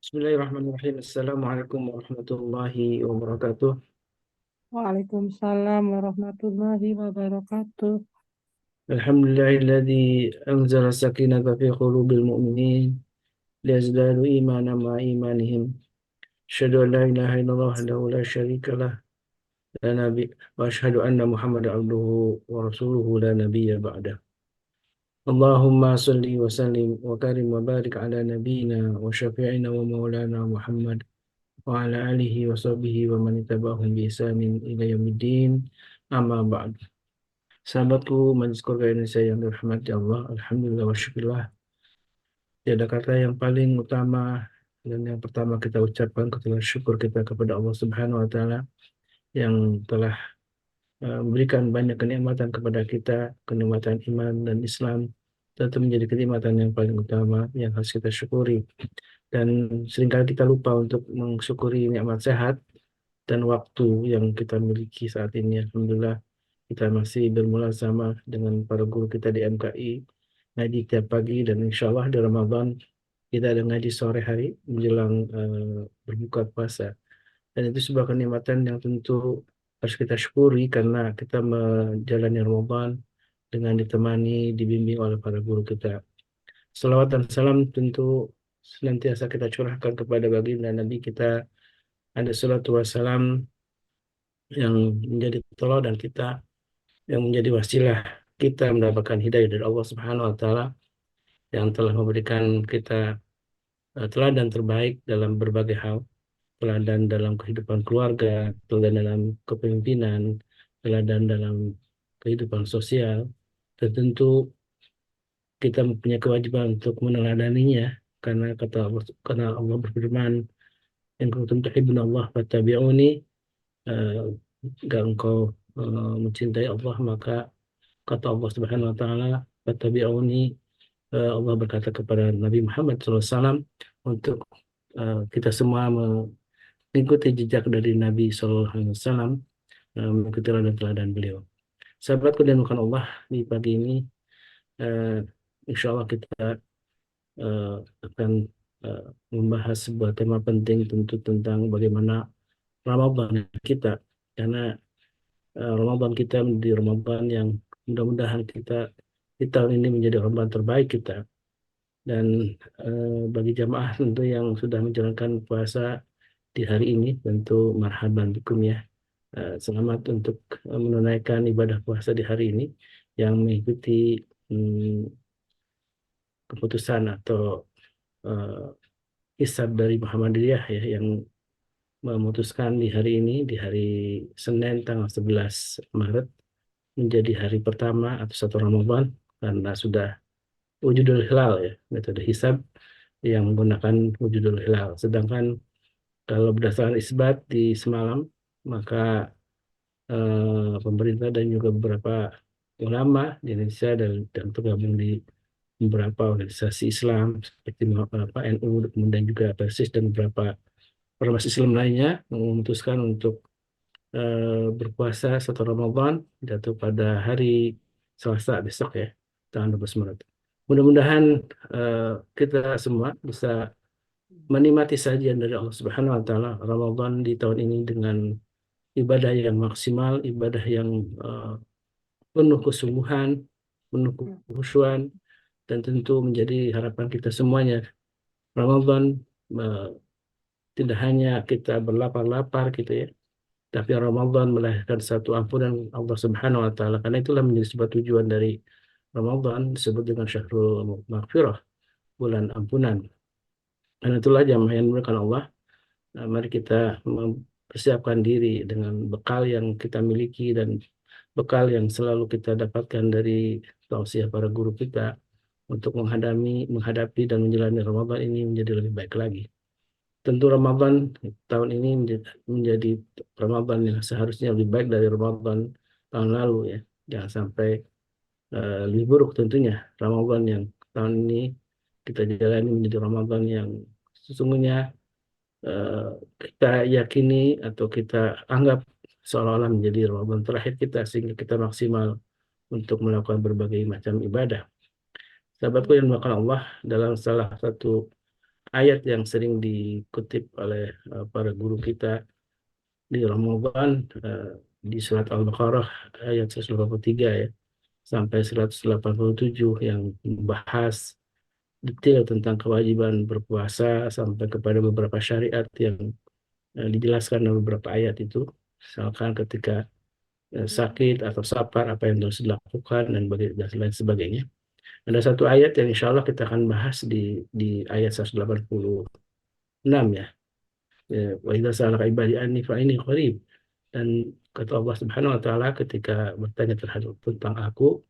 Bismillahirrahmanirrahim. Assalamualaikum warahmatullahi wabarakatuh. Waalaikumsalam warahmatullahi wabarakatuh. Alhamdulillahilladzi anzala sakinata fi qulubil mu'minin liyazdadu imanan ma'a imanihim. Asyhadu an la ilaha illallah wahdahu la syarika lah la nabi wa asyhadu anna Muhammadan abduhu wa rasuluhu la nabiyya ba'dah. Allahumma salli wa sallim wa karim wa barik ala nabiyyina wa syafi'ina wa maulana Muhammad wa ala alihi wa sahbihi wa man ittaba'ahum bi ihsanin ila yaumiddin. Amma ba'd. Sahabatku Majelis Keluarga Indonesia yang dirahmati Allah, Alhamdulillah wa syukurillah. Tiada kata yang paling utama dan yang pertama kita ucapkan ketika syukur kita kepada Allah Subhanahu wa taala yang telah memberikan banyak kenikmatan kepada kita, kenikmatan iman dan Islam tentu menjadi kenikmatan yang paling utama yang harus kita syukuri. Dan seringkali kita lupa untuk mensyukuri nikmat sehat dan waktu yang kita miliki saat ini. Alhamdulillah kita masih bermula sama dengan para guru kita di MKI, ngaji tiap pagi, dan insya Allah di Ramadan kita ada ngaji sore hari menjelang berbuka puasa. Dan itu sebuah kenikmatan yang tentu harus kita syukuri karena kita menjalani Ramadan dengan ditemani, dibimbing oleh para guru kita. Salawat dan salam tentu senantiasa kita curahkan kepada baginda Nabi kita ada salatu wassalam yang menjadi teladan kita, yang menjadi wasilah kita mendapatkan hidayah dari Allah Subhanahu wa taala yang telah memberikan kita teladan terbaik dalam berbagai hal, teladan dalam kehidupan keluarga, teladan dalam kepemimpinan, teladan dalam kehidupan sosial. Dan tentu kita mempunyai kewajiban untuk meneladaninya karena Allah berfirman, "In kuntum tuhibbuna Allah fattabi'uni." eh, Jika engkau mencintai Allah, maka kata Allah Subhanahu wa taala, "Fattabi'uni." Allah berkata kepada Nabi Muhammad SAW untuk kita semua mengikuti jejak dari Nabi SAW, mengikuti teladan-teladan beliau. Sahabatku dan bukan Allah, di pagi ini uh, insya Allah kita uh, akan uh, membahas sebuah tema penting tentu tentang bagaimana Ramadan kita, karena Ramadan kita menjadi Ramadan yang mudah-mudahan kita di tahun ini menjadi Ramadan terbaik kita. Dan bagi jamaah tentu yang sudah menjalankan puasa di hari ini tentu marhaban bikum ya. Selamat untuk menunaikan ibadah puasa di hari ini yang mengikuti mm, keputusan atau uh, hisab dari Muhammadiyah ya, yang memutuskan di hari ini, di hari Senin tanggal 11 Maret menjadi hari pertama atau satu Ramadan karena sudah wujudul hilal ya, metode hisab yang menggunakan wujudul hilal. Sedangkan kalau berdasarkan isbat di semalam, maka pemerintah dan juga beberapa ulama di Indonesia dan tergabung di beberapa organisasi Islam seperti NU, kemudian juga Persis dan beberapa ormas Islam lainnya memutuskan untuk berpuasa satu Ramadan jatuh pada hari Selasa besok ya, tanggal 12 Maret. Mudah-mudahan eh, kita semua bisa menikmati sajian dari Allah Subhanahu wa taala Ramadan di tahun ini dengan ibadah yang maksimal, ibadah yang eh, penuh kesungguhan, penuh kekhusyuan, dan tentu menjadi harapan kita semuanya. Ramadan eh, tidak hanya kita berlapar-lapar gitu ya, tapi Ramadan melahirkan satu ampunan Allah Subhanahu wa taala. Karena itulah menjadi sebuah tujuan dari Ramadan disebut dengan Syahrul Maghfirah, bulan ampunan. Dan itulah jamaah yang dimuliakan Allah. Nah, mari kita mempersiapkan diri dengan bekal yang kita miliki dan bekal yang selalu kita dapatkan dari tausiah para guru kita untuk menghadapi dan menjalani Ramadan ini menjadi lebih baik lagi. Tentu Ramadan tahun ini menjadi Ramadan yang seharusnya lebih baik dari Ramadan tahun lalu ya. Jangan sampai lebih buruk tentunya. Ramadan yang tahun ini kita jalani menjadi Ramadan yang sesungguhnya eh, kita yakini atau kita anggap seolah-olah menjadi Ramadan terakhir kita sehingga kita maksimal untuk melakukan berbagai macam ibadah. Sahabatku yang dimuliakan Allah, dalam salah satu ayat yang sering dikutip oleh para guru kita di Ramadan, di surat Al-Baqarah ayat 183 ya sampai 187 yang membahas detail tentang kewajiban berpuasa sampai kepada beberapa syariat yang dijelaskan dalam beberapa ayat itu. Misalkan ketika sakit atau safar apa yang harus dilakukan dan lain sebagainya. Ada satu ayat yang insya Allah kita akan bahas di ayat 186 ya. Wa idza sa'alaka ibadi anni fa inni qarib. Dan kata Allah Subhanahu wa taala ketika bertanya terhadap tentang aku,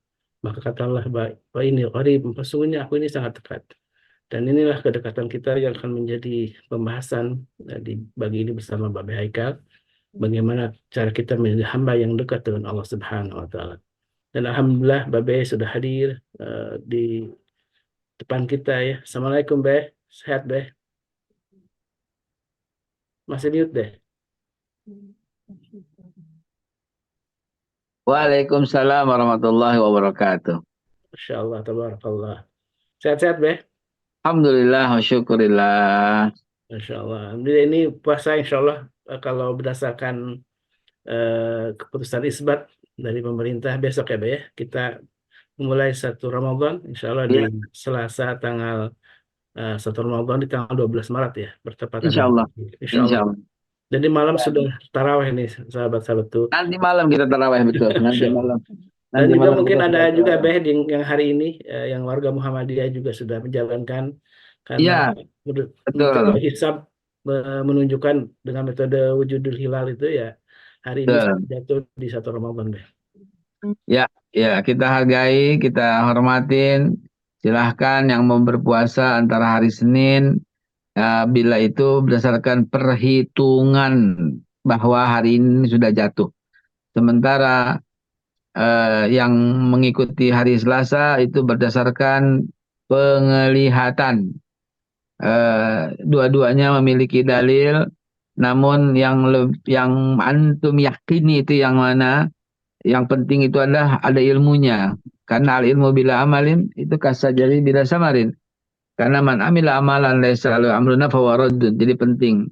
maka kata Allah wa inni qarib, sesungguhnya aku ini sangat dekat. Dan inilah kedekatan kita yang akan menjadi pembahasan di bagi ini bersama Mbak Haikal. Bagaimana cara kita menjadi hamba yang dekat dengan Allah Subhanahu wa taala. Dan alhamdulillah Babe sudah hadir di depan kita ya. Assalamualaikum Be. Sehat Be. Masih mute deh. Waalaikumsalam warahmatullahi wabarakatuh. Masya Allah, tabarakallah. Sehat-sehat Be. Alhamdulillah wa syukurillah. Masya Allah. Alhamdulillah ini puasa insya Allah kalau berdasarkan keputusan isbat dari pemerintah besok ya Be ya. Kita memulai 1 Ramadan insya Allah di Ya, Selasa tanggal 1 Ramadan di tanggal 12 Maret ya. Bertepatan insya dengan Allah. insya Insya Allah. Allah. Jadi malam sudah tarawih nih sahabat-sahabat tuh. Nanti malam kita tarawih betul. Nanti Masya Allah. malam. Dan Nanti juga malam mungkin kita ada sudah juga tarawih. Beh yang hari ini yang warga Muhammadiyah juga sudah menjalankan karena Iya, mencoba betul. hisab menunjukkan dengan metode wujudul hilal itu ya hari ini Betul. jatuh di 1 Ramadan Beh. Ya, ya kita hargai, kita hormatin. Silahkan yang mau berpuasa antara hari Senin, bila itu berdasarkan perhitungan bahwa hari ini sudah jatuh. Sementara yang mengikuti hari Selasa itu berdasarkan penglihatan. Dua-duanya memiliki dalil, namun yang antum yakini itu yang mana? Yang penting itu adalah ada ilmunya. Karena al ilmu bila amalin itu kasajari bila samarin. Karena man amila amalan laisa alu amruna fahuwa raddun. Jadi penting.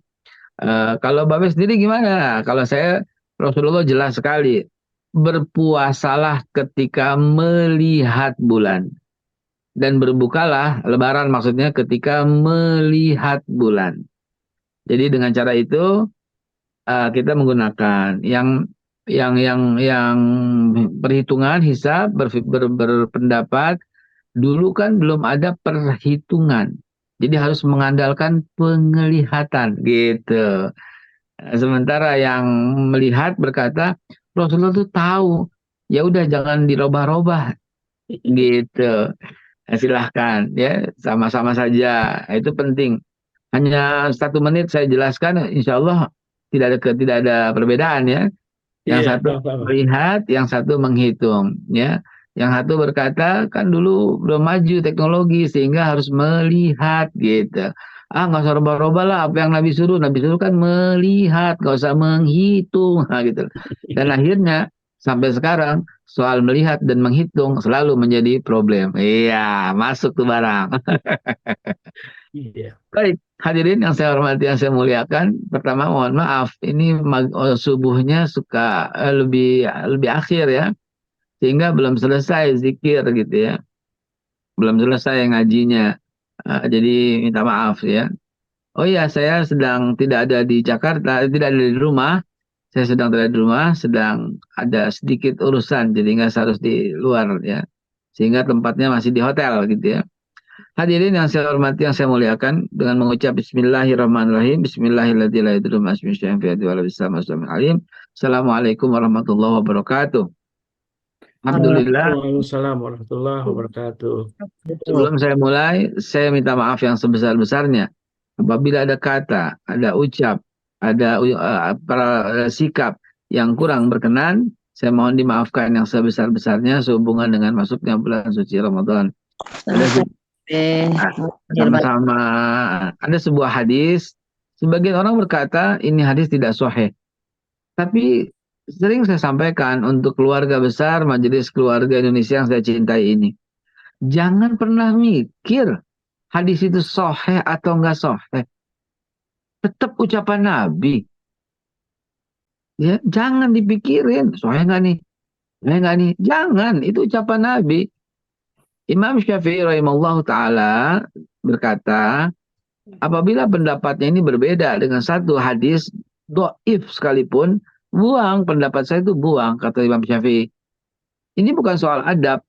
Kalau Bapak sendiri gimana? Kalau saya Rasulullah jelas sekali. Berpuasalah ketika melihat bulan. Dan berbukalah, lebaran maksudnya ketika melihat bulan. Jadi dengan cara itu kita menggunakan yang perhitungan hisab berpendapat dulu kan belum ada perhitungan. Jadi harus mengandalkan penglihatan gitu. Sementara yang melihat berkata Rasulullah itu tahu, ya udah jangan dirubah-rubah gitu. Silahkan ya sama-sama saja itu penting. Hanya 1 menit saya jelaskan, insya Allah tidak ada perbedaan ya. Yang Iya, satu sama-sama. melihat, yang satu menghitung ya. Yang satu berkata kan dulu belum maju teknologi sehingga harus melihat gitu. Nggak usah roba-roba lah apa yang Nabi suruh. Nabi suruh kan melihat, nggak usah menghitung gitu. Dan akhirnya sampai sekarang soal melihat dan menghitung selalu menjadi problem. Iya, masuk tuh barang. Iya. Baik, hadirin yang saya hormati, yang saya muliakan. Pertama, mohon maaf, ini subuhnya suka lebih akhir ya, sehingga belum selesai zikir gitu ya, belum selesai ngajinya. Jadi minta maaf ya. Oh iya, saya sedang tidak ada di Jakarta, tidak ada di rumah. Saya sedang tidak di rumah, sedang ada sedikit urusan, jadi nggak harus di luar ya. Sehingga tempatnya masih di hotel gitu ya. Hadirin yang saya hormati, yang saya muliakan, dengan mengucap Bismillahirrahmanirrahim. Bismillahirrahmanirrahim. Assalamualaikum warahmatullahi wabarakatuh. Alhamdulillah, Waalaikumsalam warahmatullahi wabarakatuh. sebelum saya mulai, saya minta maaf yang sebesar-besarnya. Apabila ada kata, ada ucap, ada sikap yang kurang berkenan, saya mohon dimaafkan yang sebesar-besarnya sehubungan dengan masuknya bulan suci Ramadan. Sama-sama. Ada sebuah hadis, sebagian orang berkata ini hadis tidak sahih. Tapi sering saya sampaikan untuk keluarga besar Majelis Keluarga Indonesia yang saya cintai ini. Jangan pernah mikir hadis itu sahih atau enggak sahih, tetap ucapan Nabi. Ya, jangan dipikirin sahih enggak nih, sahih enggak nih. Jangan, itu ucapan Nabi. Imam Syafi'i rahimahullah taala berkata, apabila pendapatnya ini berbeda dengan satu hadis doif sekalipun, buang pendapat saya itu, buang, kata Imam Syafi'i. Ini bukan soal adab.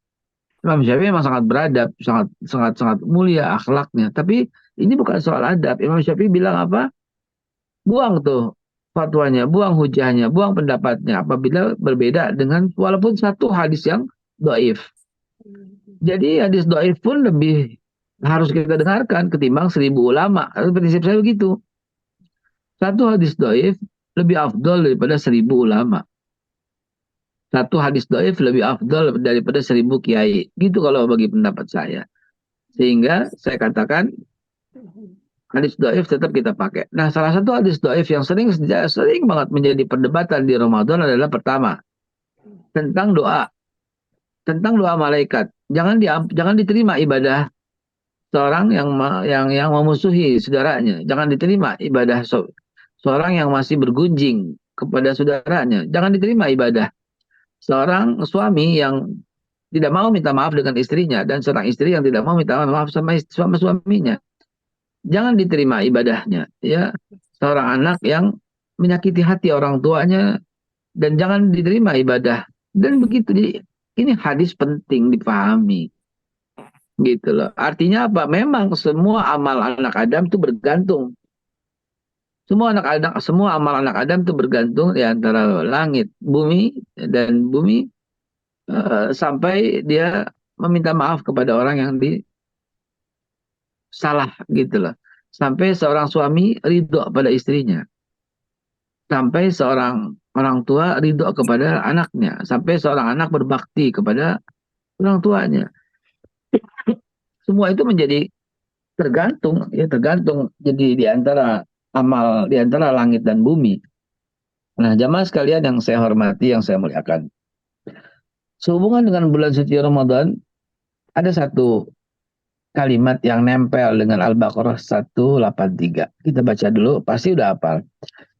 Imam Syafi'i memang sangat beradab, sangat sangat sangat mulia akhlaknya. Tapi ini bukan soal adab. Imam Syafi'i bilang apa? Buang tuh fatwanya, buang hujahnya, buang pendapatnya apabila berbeda dengan walaupun satu hadis yang doif. Jadi hadis doif pun lebih harus kita dengarkan ketimbang 1.000 ulama. Prinsip saya begitu. Satu hadis doif lebih afdol daripada 1.000 ulama. Satu hadis doif lebih afdol daripada 1.000 kiai. Gitu kalau bagi pendapat saya. Sehingga saya katakan hadis doif tetap kita pakai. Nah, salah satu hadis doif yang sering banget menjadi perdebatan di Ramadan adalah pertama, tentang doa. Tentang doa malaikat. Jangan diterima ibadah seorang yang memusuhi saudaranya. Jangan diterima ibadah seorang yang masih bergunjing kepada saudaranya. Jangan diterima ibadah seorang suami yang tidak mau minta maaf dengan istrinya dan seorang istri yang tidak mau minta maaf sama suaminya. Jangan diterima ibadahnya, ya. Seorang anak yang menyakiti hati orang tuanya dan jangan diterima ibadah. Dan begitu. Jadi ini hadis penting dipahami. Gitu loh. Artinya apa? Memang semua amal anak Adam itu bergantung. Semua amal anak Adam itu bergantung di antara langit, bumi dan bumi sampai dia meminta maaf kepada orang yang salah gitu loh. Sampai seorang suami ridho pada istrinya. Sampai seorang orang tua ridho kepada anaknya. Sampai seorang anak berbakti kepada orang tuanya. Semua itu menjadi tergantung jadi di antara amal, di antara langit dan bumi. Nah, jamaah sekalian yang saya hormati, yang saya muliakan. Sehubungan dengan bulan suci Ramadan, ada satu kalimat yang nempel dengan Al-Baqarah 183. Kita baca dulu, pasti udah hafal.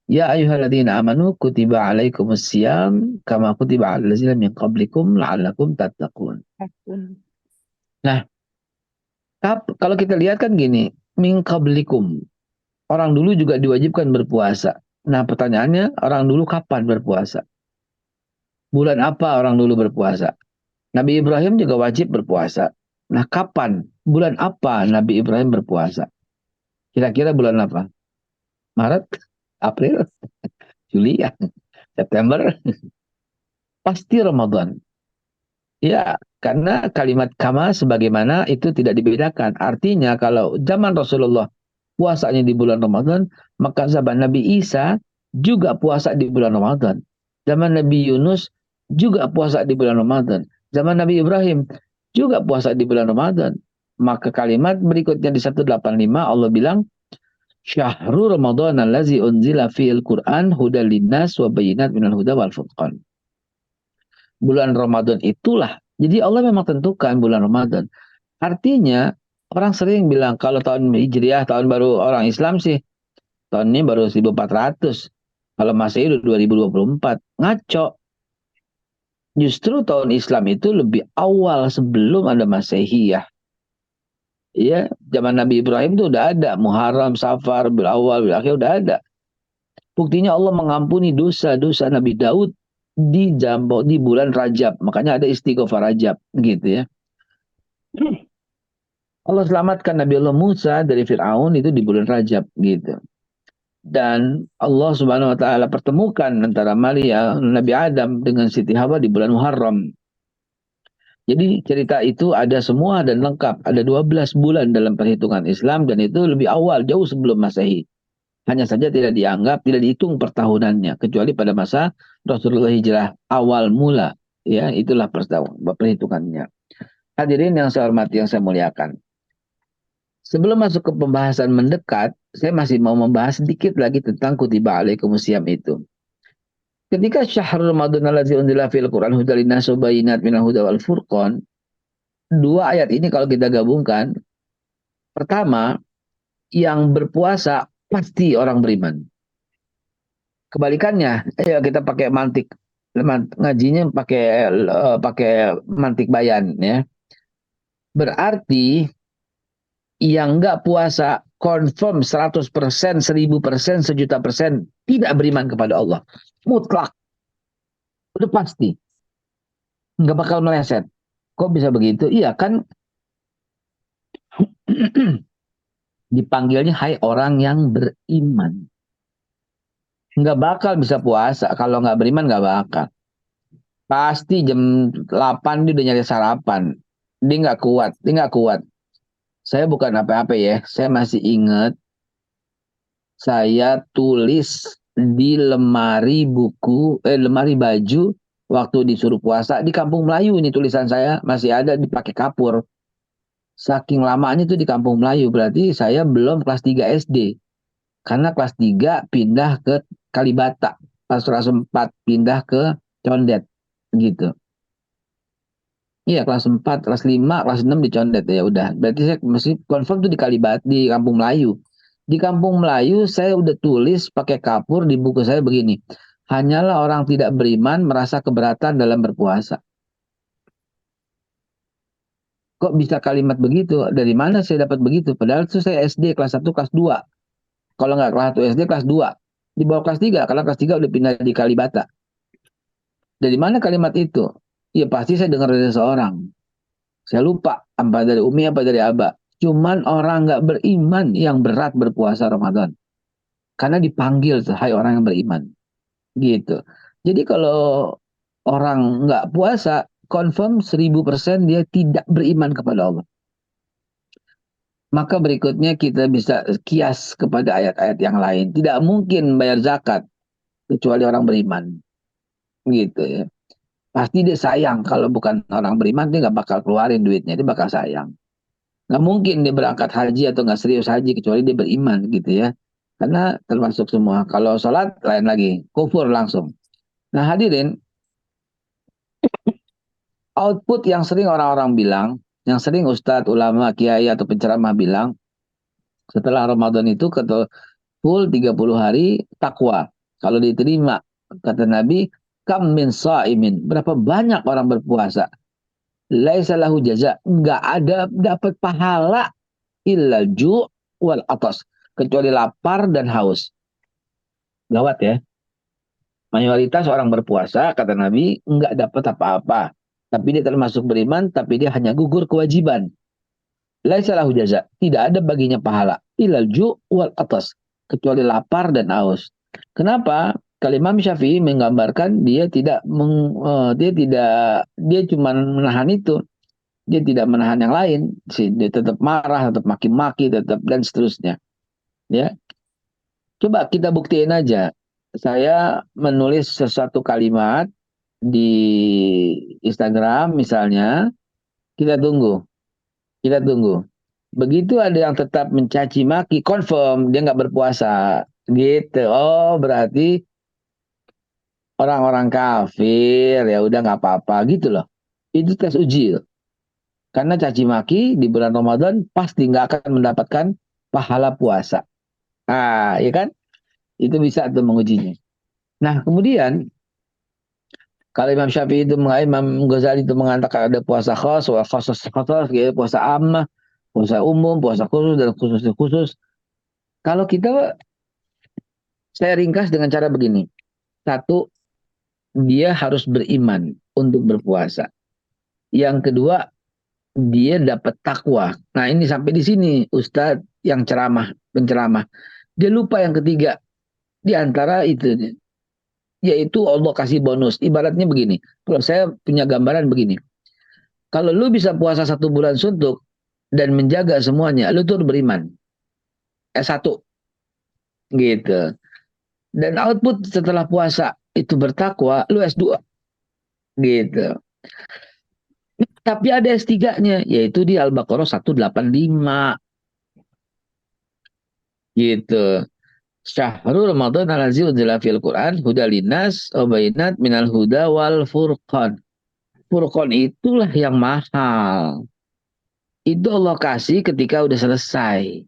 Ya ayyuhalladzina amanu kutiba alaikumusiyam kama kutiba alal ladzina min qablikum la'allakum tattaqun. Nah, kalau kita lihat kan gini, min qablikum. Orang dulu juga diwajibkan berpuasa. Nah, pertanyaannya, orang dulu kapan berpuasa? Bulan apa orang dulu berpuasa? Nabi Ibrahim juga wajib berpuasa. Nah, kapan? Bulan apa Nabi Ibrahim berpuasa? Kira-kira bulan apa? Maret? April? Juli? Ya? September? Pasti Ramadan. Ya, karena kalimat kama sebagaimana itu tidak dibedakan. Artinya kalau zaman Rasulullah puasanya di bulan Ramadan, maka zaman Nabi Isa juga puasa di bulan Ramadan. Zaman Nabi Yunus juga puasa di bulan Ramadan. Zaman Nabi Ibrahim juga puasa di bulan Ramadan. Maka kalimat berikutnya di 185 Allah bilang, Syahrul Ramadan allazi unzila fi'il Qur'an hudal linnas wa bayyinat minal huda wal furqan. Bulan Ramadan itulah. Jadi Allah memang tentukan bulan Ramadan. Artinya orang sering bilang kalau tahun Hijriah, tahun baru orang Islam sih, tahun ini baru 1400. Kalau Masehi itu 2024. Ngaco. Justru tahun Islam itu lebih awal sebelum ada Masehi ya. Ya, zaman Nabi Ibrahim itu udah ada. Muharram, Safar, bil awal, bil akhir udah ada. Buktinya Allah mengampuni dosa-dosa Nabi Daud di bulan Rajab. Makanya ada istighfar Rajab gitu ya. Allah selamatkan Nabi Allah Musa dari Fir'aun itu di bulan Rajab gitu. Dan Allah Subhanahu wa taala pertemukan antara Nabi Adam dengan Siti Hawa di bulan Muharram. Jadi cerita itu ada semua dan lengkap. Ada 12 bulan dalam perhitungan Islam dan itu lebih awal, jauh sebelum Masehi. Hanya saja tidak dianggap, tidak dihitung pertahunannya kecuali pada masa Rasulullah hijrah awal mula. Ya, itulah perhitungannya. Hadirin yang saya hormati, yang saya muliakan. Sebelum masuk ke pembahasan mendekat, saya masih mau membahas sedikit lagi tentang kutiba alaikumusiyam itu. Ketika syahrul Ramadan allazi unzila fil Qur'an hudal linnas wa bayyinat minal huda wal furqan, dua ayat ini kalau kita gabungkan Pertama, yang berpuasa pasti orang beriman. Kebalikannya, ya kita pakai mantik, ngajinya pakai mantik bayan ya. Berarti yang nggak puasa confirm 100%, 1000%, sejuta persen tidak beriman kepada Allah. Mutlak, udah pasti, nggak bakal meleset. Kok bisa begitu? Iya kan, dipanggilnya hai orang yang beriman. Nggak bakal bisa puasa kalau nggak beriman, nggak bakal. Pasti jam 8 dia udah nyari sarapan. Dia nggak kuat, dia nggak kuat. Saya bukan apa-apa ya, saya masih ingat saya tulis di lemari lemari baju waktu disuruh puasa di Kampung Melayu. Ini tulisan saya masih ada dipakai kapur. Saking lamanya itu di Kampung Melayu, berarti saya belum kelas 3 SD. Karena kelas 3 pindah ke Kalibata, kelas 4 pindah ke Condet gitu. Iya, kelas 4, kelas 5, kelas 6 di Condet ya udah. Berarti saya masih confirm tuh di Kalibata, di Kampung Melayu. Di Kampung Melayu saya udah tulis pakai kapur di buku saya begini. Hanyalah orang tidak beriman merasa keberatan dalam berpuasa. Kok bisa kalimat begitu? Dari mana saya dapat begitu? Padahal itu saya SD kelas 1, kelas 2. Kalau nggak kelas 1 SD, kelas 2. Di bawah kelas 3, karena kelas 3 udah pindah di Kalibata. Dari mana kalimat itu? Ya pasti saya dengar dari seseorang. Saya lupa, apa dari Umi apa dari Aba. Cuman orang nggak beriman yang berat berpuasa Ramadan. Karena dipanggil tuh, hai orang yang beriman. Gitu. Jadi kalau orang nggak puasa, confirm 1000% dia tidak beriman kepada Allah. Maka berikutnya kita bisa kias kepada ayat-ayat yang lain. Tidak mungkin bayar zakat kecuali orang beriman. Gitu ya. Pasti dia sayang. Kalau bukan orang beriman, dia nggak bakal keluarin duitnya. Dia bakal sayang. Nggak mungkin dia berangkat haji atau nggak serius haji kecuali dia beriman gitu ya. Karena termasuk semua. Kalau sholat lain lagi. Kufur langsung. Nah hadirin, output yang sering orang-orang bilang, yang sering ustadz, ulama, kiai, atau penceramah bilang, setelah Ramadan itu full 30 hari takwa. Kalau diterima, kata Nabi, kam min sa'imin. Berapa banyak orang berpuasa. Laisa lahu jaza. Nggak ada dapat pahala illa ju' wal atas. Kecuali lapar dan haus. Gawat ya. Mayoritas orang berpuasa, kata Nabi, nggak dapat apa-apa. Tapi dia termasuk beriman, tapi dia hanya gugur kewajiban. Laisa lahu jaza. Tidak ada baginya pahala. Ilal ju' wal atas. Kecuali lapar dan haus. Kenapa? Kalau Imam Syafi'i menggambarkan dia cuma menahan itu. Dia tidak menahan yang lain. Dia tetap marah, tetap maki-maki, tetap dan seterusnya. Ya, coba kita buktiin aja. Saya menulis sesuatu kalimat di Instagram misalnya, kita tunggu, kita tunggu. Begitu ada yang tetap mencaci maki, confirm dia nggak berpuasa, gitu. Oh, berarti orang-orang kafir ya udah nggak apa-apa gitu loh. Itu tes uji. Karena caci maki di bulan Ramadan pasti nggak akan mendapatkan pahala puasa. Ah, ya kan? Itu bisa tuh mengujinya. Nah, kemudian kalau Imam Syafi'i itu, Imam Ghazali itu mengatakan ada puasa khas, khusus, gitu, puasa ammah, puasa umum, puasa khusus, dan khusus. Kalau kita, saya ringkas dengan cara begini. Satu, dia harus beriman untuk berpuasa. Yang kedua, dia dapat takwa. Nah ini sampai di sini Ustadz yang penceramah. Dia lupa yang ketiga. Di antara itu, yaitu Allah kasih bonus. Ibaratnya begini. Kalau saya punya gambaran begini. Kalau lu bisa puasa 1 bulan suntuk dan menjaga semuanya, lu tuh beriman. S1 gitu. Dan output setelah puasa itu bertakwa, lu S2 gitu. Tapi ada S3-nya, yaitu di Al-Baqarah 185 gitu. Syahrul Ramadan allazi unzila fil Quran hudal linnas wa bayyinat minal huda wal furqan. Furqan itulah yang mahal. itu Allah kasih ketika udah selesai.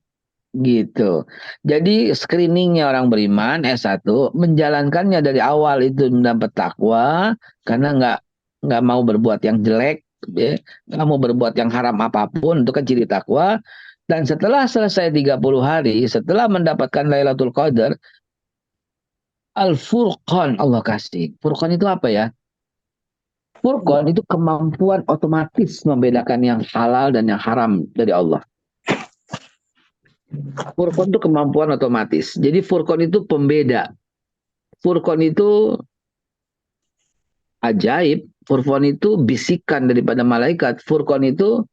Gitu. Jadi screeningnya orang beriman S1 menjalankannya dari awal itu mendapat takwa karena nggak mau berbuat yang jelek, ya, nggak mau berbuat yang haram apapun itu kan ciri takwa. Dan setelah selesai 30 hari, setelah mendapatkan Lailatul Qadar, Al-Furqan Allah kasih. Furqan itu apa ya? Furqan itu kemampuan otomatis membedakan yang halal dan yang haram dari Allah. Furqan itu kemampuan otomatis. Jadi Furqan itu pembeda. Furqan itu ajaib. Furqan itu bisikan daripada malaikat. Furqan itu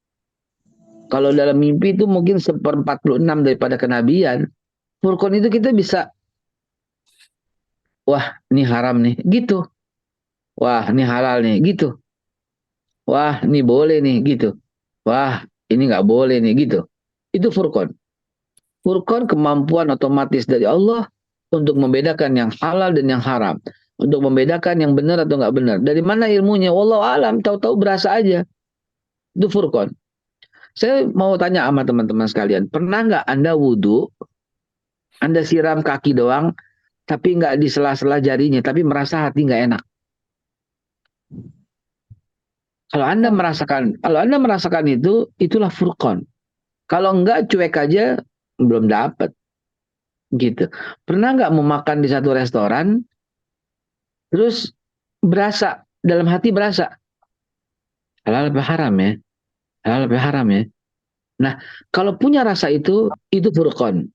kalau dalam mimpi itu mungkin 1/46 daripada kenabian. Furqan itu kita bisa, wah ini haram nih, gitu. Wah ini halal nih, gitu. Wah ini boleh nih, gitu. Wah ini nggak boleh nih, gitu. Itu Furqan. Furqan kemampuan otomatis dari Allah untuk membedakan yang halal dan yang haram. Untuk membedakan yang benar atau nggak benar. Dari mana ilmunya? Wallahu alam, tahu-tahu berasa aja. Itu Furqan. Saya mau tanya sama teman-teman sekalian, pernah nggak Anda wudhu, Anda siram kaki doang, tapi nggak di sela-sela jarinya, tapi merasa hati nggak enak? Kalau Anda merasakan itu, itulah furqan. Kalau nggak cuek aja, belum dapat gitu. Pernah nggak mau makan di satu restoran, terus berasa dalam hati berasa halal apa haram ya, halal apa haram ya. Nah, kalau punya rasa itu furqan.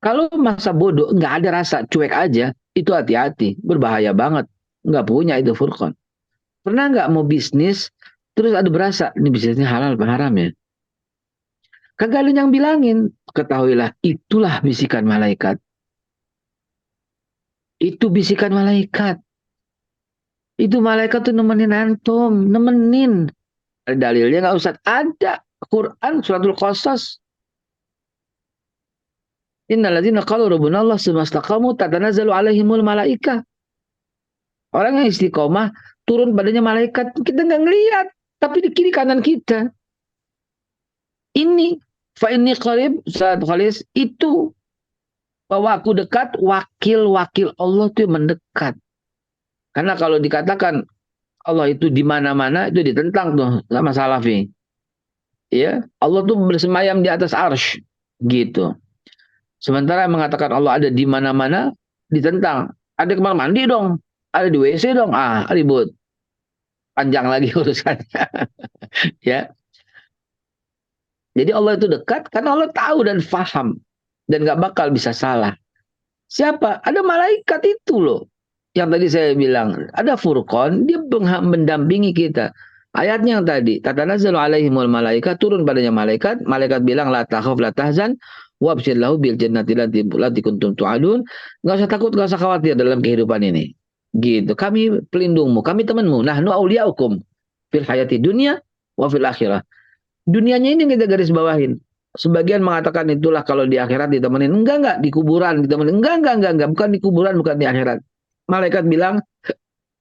Kalau masa bodoh nggak ada rasa, cuek aja, itu hati-hati, berbahaya banget. Nggak punya itu furqan. Pernah nggak mau bisnis, terus ada berasa, ini bisnisnya halal apa haram ya? Kagak ada yang bilangin. Ketahuilah, itulah bisikan malaikat. Itu bisikan malaikat. Itu malaikat tuh nemenin antum, nemenin. Dalilnya nggak usah ada. Quran suratul Qasas. Innalladzina qalu rabbuna Allah tsumma istaqamu tatanazzalu alaihimul malaikah. Orang yang istiqomah turun padanya malaikat, kita nggak ngelihat, tapi di kiri kanan kita. Ini fa inni qarib saat khalis itu bahwa aku dekat, wakil-wakil Allah itu mendekat. Karena kalau dikatakan Allah itu di mana-mana itu ditentang tuh sama Salafi. Ya, Allah tuh bersemayam di atas arsy gitu. Sementara yang mengatakan Allah ada di mana-mana ditentang. Ada kamar mandi dong, ada di WC dong. Ah, ribut. Panjang lagi urusannya, ya. Jadi Allah itu dekat karena Allah tahu dan faham dan nggak bakal bisa salah. Siapa? Ada malaikat itu loh. Yang tadi saya bilang, ada Furqan, dia mendampingi kita. Ayatnya yang tadi, tatanazzalu alaihimul malaikat, turun padanya malaikat, malaikat bilang la takhaf la tahzan wabshir lahu bil jannati lati kuntum tu'adun. Enggak usah takut, enggak usah khawatir dalam kehidupan ini. Gitu. Kami pelindungmu, kami temanmu. Nahnu auliyaukum fil hayati dunya wa fil akhirah. Dunianya ini kita garis bawahin. Sebagian mengatakan itulah kalau di akhirat ditemenin. Enggak, di kuburan ditemenin. Enggak. Bukan di kuburan, bukan di akhirat. Malaikat bilang,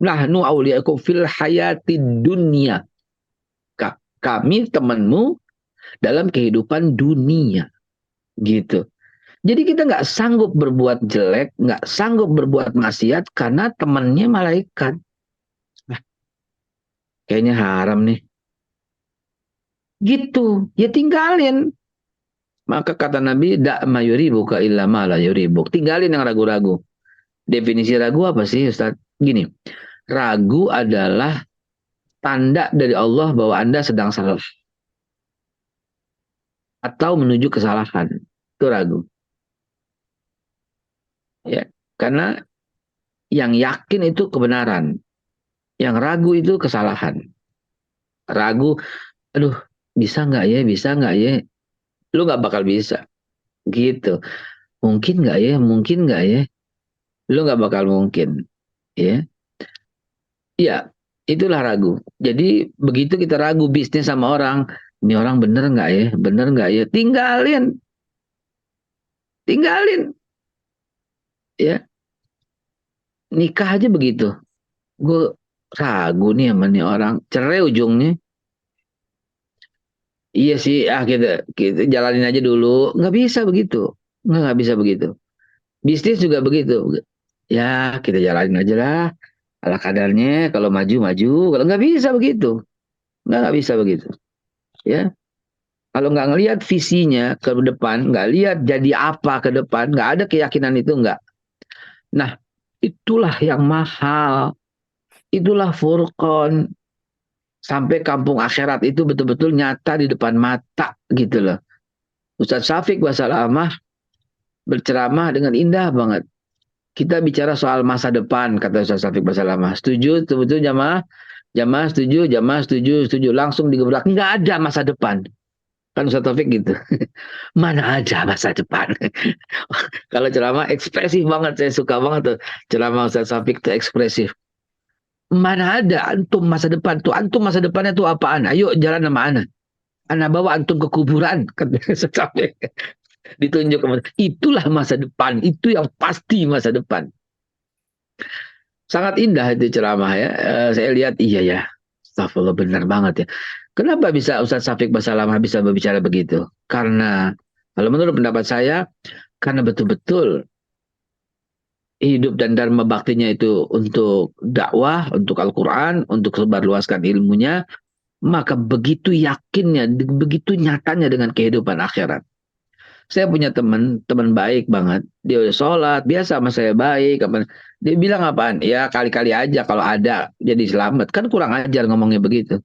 nahnu auliyakum fil hayati dunia. Kami temanmu dalam kehidupan dunia. Gitu. Jadi kita nggak sanggup berbuat jelek, nggak sanggup berbuat maksiat karena temannya malaikat. Nah, kayaknya haram nih. Gitu. Ya tinggalin. Maka kata Nabi, dak mayuribuka illa ma la yuribuk. Tinggalin yang ragu-ragu. Definisi ragu apa sih Ustaz? Gini, ragu adalah tanda dari Allah bahwa Anda sedang salah atau menuju kesalahan. Itu ragu. Ya, karena yang yakin itu kebenaran, yang ragu itu kesalahan. Ragu, aduh, bisa nggak ya? Lu nggak bakal bisa. Gitu. Mungkin nggak ya? Lu nggak bakal mungkin. Ya, iya, itulah ragu. Jadi begitu kita ragu bisnis sama orang, ini orang bener nggak ya? Bener nggak ya? Tinggalin, ya. Nikah aja begitu. Gue ragu nih sama nih orang, cerai ujungnya. iya sih, kita jalanin aja dulu. Nggak bisa begitu. Nggak bisa begitu. Bisnis juga begitu. Ya, kita jalanin aja lah. Ala kadarnya, kalau maju, maju. Kalau nggak bisa begitu. Nggak bisa begitu. Ya, kalau nggak ngelihat visinya ke depan, nggak lihat jadi apa ke depan, nggak ada keyakinan itu nggak. Nah, itulah yang mahal. Itulah furqan. Sampai kampung akhirat itu betul-betul nyata di depan mata gitu loh. Ustadz Syafiq Basalamah berceramah dengan indah banget. Kita bicara soal masa depan, kata Ustaz Syafiq Basalamah. Setuju, betul jamaah? Jamaah setuju, jamaah setuju, setuju. Langsung digebrak. Nggak ada masa depan. Kan Ustaz Taufik gitu. Mana ada masa depan. Kalau ceramah ekspresif banget. Saya suka banget tuh. Ceramah Ustaz Taufik tuh ekspresif. Mana ada antum masa depan tuh. Antum masa depannya tuh apaan? Ayo jalan sama ana. Ana bawa antum ke kuburan. Kata Ustaz Taufik. Ditunjuk ke itulah masa depan. Itu yang pasti masa depan. Sangat indah itu ceramah ya. Saya lihat iya ya. Astagfirullah benar banget ya. Kenapa bisa Ustaz Syafiq Basalamah bisa berbicara begitu? Karena kalau menurut pendapat saya, karena betul-betul hidup dan dharma baktinya itu untuk dakwah, untuk Al-Quran, untuk sebarluaskan ilmunya, maka begitu yakinnya, begitu nyatanya dengan kehidupan akhirat. Saya punya teman baik banget. Dia udah sholat, biasa sama saya baik. Dia bilang apaan? Ya kali-kali aja kalau ada jadi selamat. Kan kurang ajar ngomongnya begitu.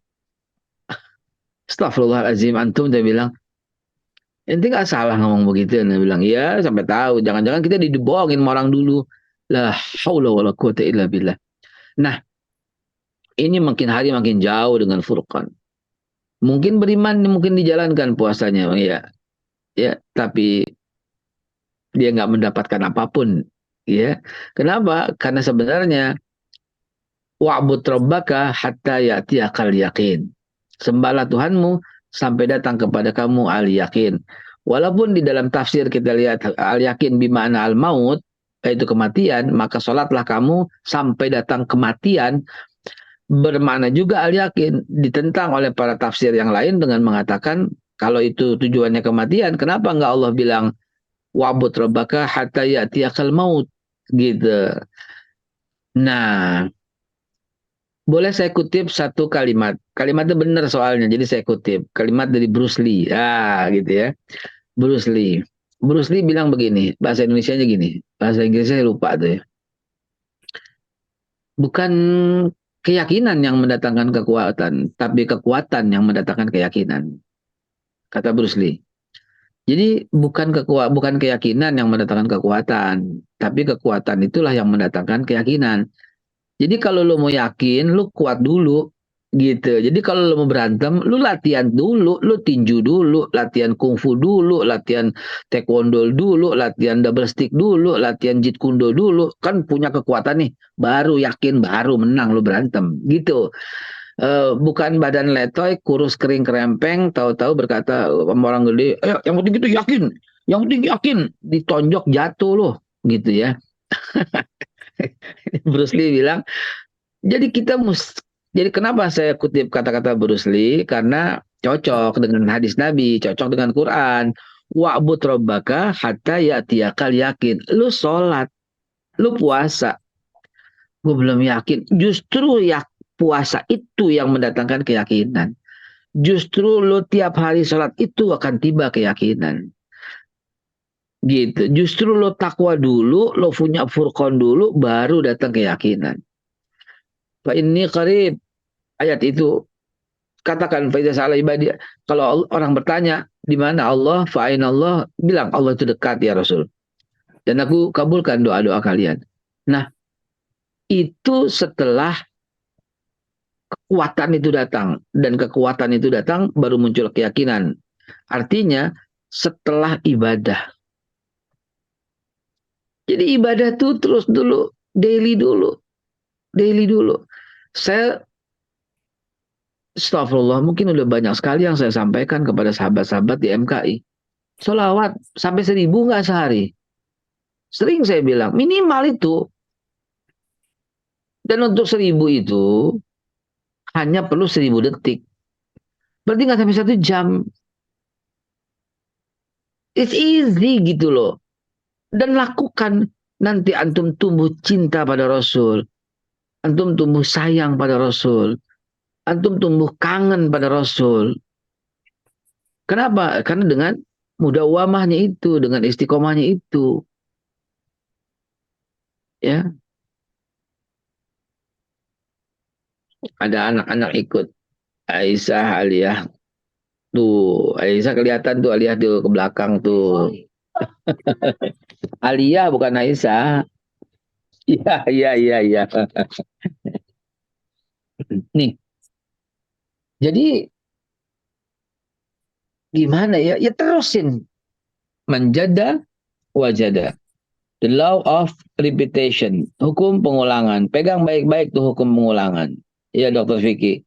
Astagfirullahaladzim, antum dia bilang, ente gak salah ngomong begitu. Dia bilang, iya sampai tahu. Jangan-jangan kita dibohongin sama orang dulu. La haula wala quwata illa billah. Nah, ini makin hari makin jauh dengan Furqan. Mungkin beriman, mungkin dijalankan puasanya. Ya, ya, tapi dia nggak mendapatkan apapun. Ya, kenapa? Karena sebenarnya wa'bud rabbaka hatta ya'tiyakal yakin. Sembahlah Tuhanmu sampai datang kepada kamu al yakin. Walaupun di dalam tafsir kita lihat al yakin bimana al maut, yaitu kematian, maka sholatlah kamu sampai datang kematian, bermakna juga al yakin. Ditentang oleh para tafsir yang lain dengan mengatakan kalau itu tujuannya kematian, kenapa nggak Allah bilang wa'bud rabbaka hatta ya'tiyakal maut gitu. Nah, boleh saya kutip satu kalimat. Kalimatnya benar soalnya, jadi saya kutip. Kalimat dari Bruce Lee. Ah, gitu ya. Bruce Lee. Bruce Lee bilang begini, bahasa Indonesianya gini. Bahasa Inggrisnya saya lupa tuh ya. Bukan keyakinan yang mendatangkan kekuatan, tapi kekuatan yang mendatangkan keyakinan. Kata Bruce Lee. Jadi bukan keyakinan yang mendatangkan kekuatan, tapi kekuatan itulah yang mendatangkan keyakinan. Jadi kalau lo mau yakin, lo kuat dulu gitu. Jadi kalau lo mau berantem, lo latihan dulu, lo tinju dulu, latihan kungfu dulu, latihan taekwondo dulu, latihan double stick dulu, latihan jeet kune do dulu. Kan punya kekuatan nih, baru yakin, baru menang lo berantem gitu. Bukan badan letoy, kurus kering kerempeng, tahu-tahu berkata sama orang gede, yang penting itu yakin, yang penting yakin, ditonjok jatuh loh, gitu ya. Bruce Lee bilang, jadi kenapa saya kutip kata-kata Bruce Lee? Karena cocok dengan hadis Nabi, cocok dengan Quran. Wa'bud rabbaka hatta ya'tiyakal yakin. Lu sholat, lu puasa. Gue belum yakin. Justru ya puasa itu yang mendatangkan keyakinan. Justru lu tiap hari sholat itu akan tiba keyakinan. Gitu. Justru lo takwa dulu, lo punya furqan dulu, baru datang keyakinan. Fa ini qarib. Ayat itu katakan faiza salah ibadah. Kalau orang bertanya di mana Allah, fa'in Allah, bilang Allah itu dekat ya Rasul. Dan aku kabulkan doa-doa kalian. Nah, itu setelah kekuatan itu datang dan kekuatan itu datang baru muncul keyakinan. Artinya setelah ibadah. Jadi ibadah tuh terus dulu, daily dulu, daily dulu. Saya Astagfirullah, mungkin udah banyak sekali yang saya sampaikan kepada sahabat-sahabat di MKI. Solawat sampai 1.000 nggak sehari. Sering saya bilang, minimal itu. Dan untuk 1.000 itu, hanya perlu 1.000 detik. Berarti nggak sampai 1 jam. It's easy gitu loh. Dan lakukan, nanti antum tumbuh cinta pada Rasul, antum tumbuh sayang pada Rasul, antum tumbuh kangen pada Rasul. Kenapa? Karena dengan mudawamahnya itu, dengan istiqomahnya itu, ya. Ada anak-anak ikut Aisyah, Aliyah. Tuh, Aisyah kelihatan tuh, Aliyah tuh ke belakang tuh. Aliyah bukan Aisyah. Iya, iya, iya, iya. Nih, jadi gimana ya? Ya terusin. Menjada wajada. The law of repetition. Hukum pengulangan. Pegang baik-baik tuh hukum pengulangan. Ya, Dr. Vicky.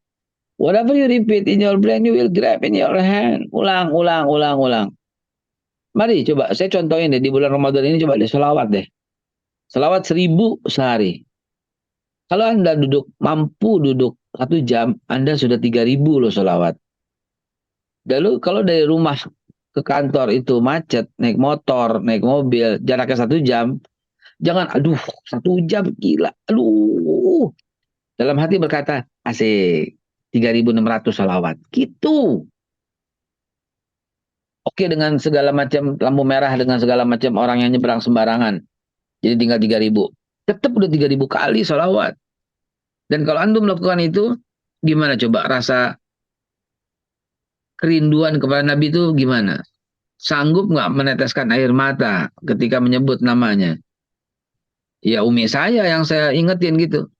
Whatever you repeat in your brain, you will grab in your hand. Ulang, ulang, ulang, ulang. Mari coba, saya contohin deh, di bulan Ramadan ini coba deh, selawat deh. Selawat 1000 sehari. Kalau Anda mampu duduk 1 jam, Anda sudah 3000 loh selawat. Lalu kalau dari rumah ke kantor itu macet, naik motor, naik mobil, jaraknya 1 jam, jangan, aduh, 1 jam, gila, aduh. Dalam hati berkata, asik, 3600 salawat. Gitu. Oke dengan segala macam lampu merah, dengan segala macam orang yang nyeberang sembarangan. Jadi tinggal 3000. Tetap udah 3000 kali salawat. Dan kalau antum melakukan itu, gimana coba rasa kerinduan kepada Nabi itu gimana? Sanggup nggak meneteskan air mata ketika menyebut namanya? Ya umi saya yang saya ingetin gitu.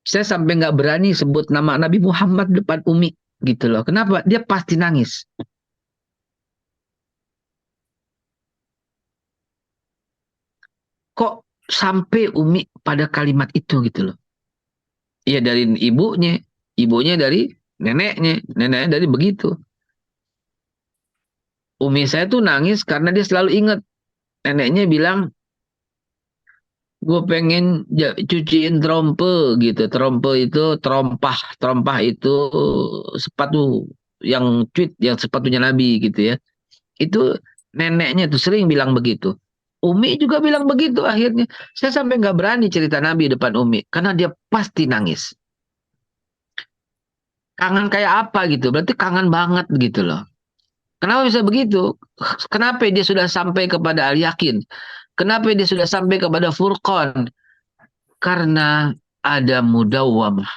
Saya sampai nggak berani sebut nama Nabi Muhammad depan umi gitu loh. Kenapa? Dia pasti nangis. Kok sampai umi pada kalimat itu gitu loh. Iya dari ibunya, ibunya dari neneknya, neneknya dari begitu. Umi saya tuh nangis karena dia selalu ingat neneknya bilang, gue pengen cuciin trompe gitu. Trompe itu terompah, terompah itu sepatu yang cuit, yang sepatunya Nabi gitu ya. Itu neneknya tuh sering bilang begitu. Umi juga bilang begitu akhirnya. Saya sampai nggak berani cerita Nabi depan Umi karena dia pasti nangis. Kangen kayak apa gitu? Berarti kangen banget gitu loh. Kenapa bisa begitu? Kenapa dia sudah sampai kepada Al-Yakin? Kenapa dia sudah sampai kepada Furqan? Karena ada mudawamah,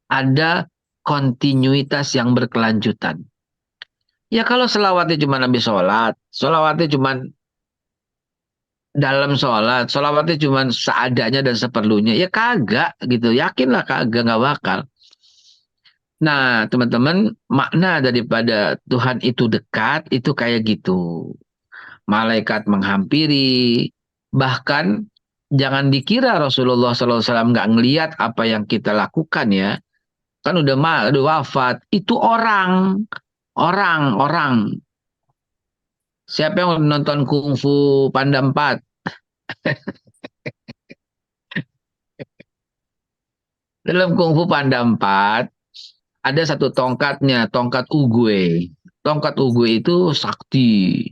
ada kontinuitas yang berkelanjutan. Ya kalau selawatnya cuma Nabi sholat, selawatnya cuma dalam sholat, selawatnya cuma seadanya dan seperlunya, ya kagak gitu. Yakinlah kagak, nggak bakal. Nah, teman-teman, makna daripada Tuhan itu dekat, itu kayak gitu. Malaikat menghampiri, bahkan jangan dikira Rasulullah SAW nggak ngelihat apa yang kita lakukan ya. Kan udah wafat. Itu orang, orang. Siapa yang nonton Kungfu Panda 4? Dalam Kungfu Panda 4, ada satu tongkatnya, tongkat Ugue. Tongkat Ugue itu sakti.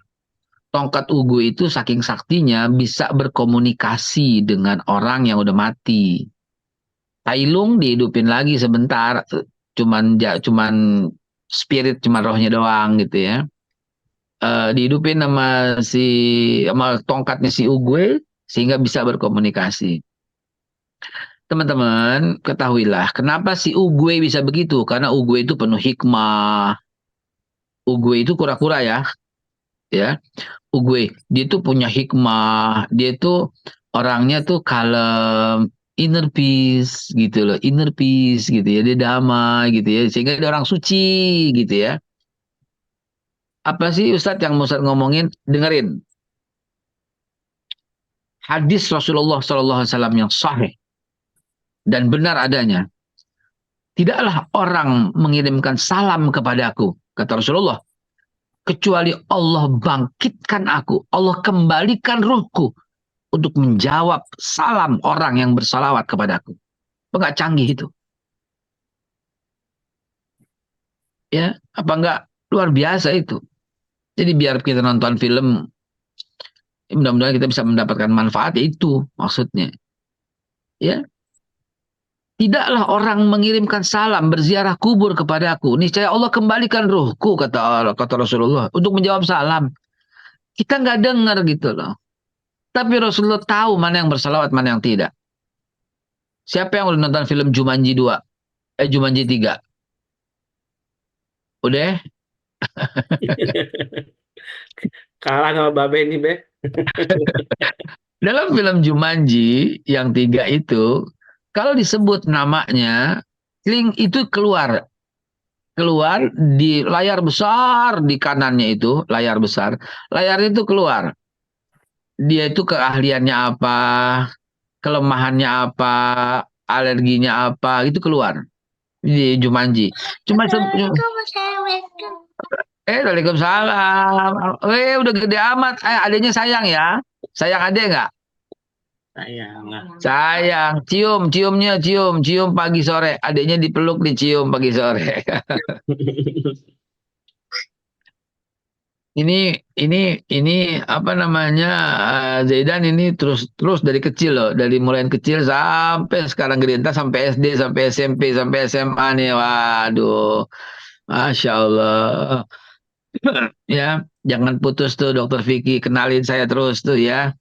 Tongkat Ugue itu saking saktinya bisa berkomunikasi dengan orang yang udah mati. Tailung dihidupin lagi sebentar, cuman spirit, cuman rohnya doang gitu ya. Dihidupin sama tongkatnya si Ugue sehingga bisa berkomunikasi. Teman-teman, ketahuilah kenapa si Ugue bisa begitu? Karena Ugue itu penuh hikmah. Ugue itu kura-kura ya. Ugue, dia tuh punya hikmah, dia tuh orangnya tuh kalem, inner peace gitu loh, inner peace gitu ya, dia damai gitu ya, sehingga dia orang suci gitu ya. Apa sih Ustadz yang Ustadz ngomongin? Dengerin. Hadis Rasulullah SAW yang sahih dan benar adanya. Tidaklah orang mengirimkan salam kepadaku, kata Rasulullah, kecuali Allah bangkitkan aku, Allah kembalikan ruhku untuk menjawab salam orang yang bersalawat kepadaku. Enggak canggih itu? Ya, apa enggak luar biasa itu? Jadi biar kita nonton film, mudah-mudahan kita bisa mendapatkan manfaat, itu maksudnya. Ya, tidaklah orang mengirimkan salam berziarah kubur kepadaku, niscaya Allah kembalikan ruhku, kata Rasulullah, untuk menjawab salam. Kita nggak dengar gitu loh. Tapi Rasulullah tahu mana yang bersalawat, mana yang tidak. Siapa yang udah nonton film Jumanji 2? Jumanji 3? Udah? Kalah sama Babe ini, Be. Dalam film Jumanji yang 3 itu, kalau disebut namanya, link itu keluar. Keluar di layar besar di kanannya itu, layar besar. Layar itu keluar. Dia itu keahliannya apa, kelemahannya apa, alerginya apa, itu keluar di Jumanji. Cuma Waalaikumsalam. Udah gede amat. Adanya sayang ya. Sayang adek nggak? Sayang. Sayang. Cium, ciumnya cium, cium pagi sore. Adiknya dipeluk, dicium pagi sore. ini apa namanya, Zaidan ini terus dari kecil loh, dari mulai kecil sampai sekarang gede, entah sampai SD, sampai SMP, sampai SMA nih. Waduh, masya Allah. Ya, jangan putus tuh Dokter Vicky, kenalin saya terus tuh ya.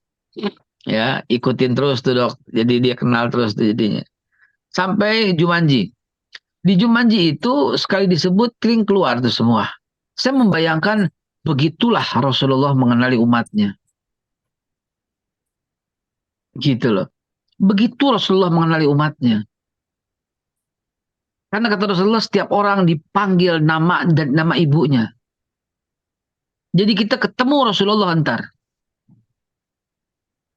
Ya, ikutin terus tuh dok. Jadi dia kenal terus tuh jadinya. Sampai Jumanji. Di Jumanji itu sekali disebut kering keluar tuh semua. Saya membayangkan begitulah Rasulullah mengenali umatnya. Gitu loh. Begitu Rasulullah mengenali umatnya. Karena kata Rasulullah setiap orang dipanggil nama dan nama ibunya. Jadi kita ketemu Rasulullah antar.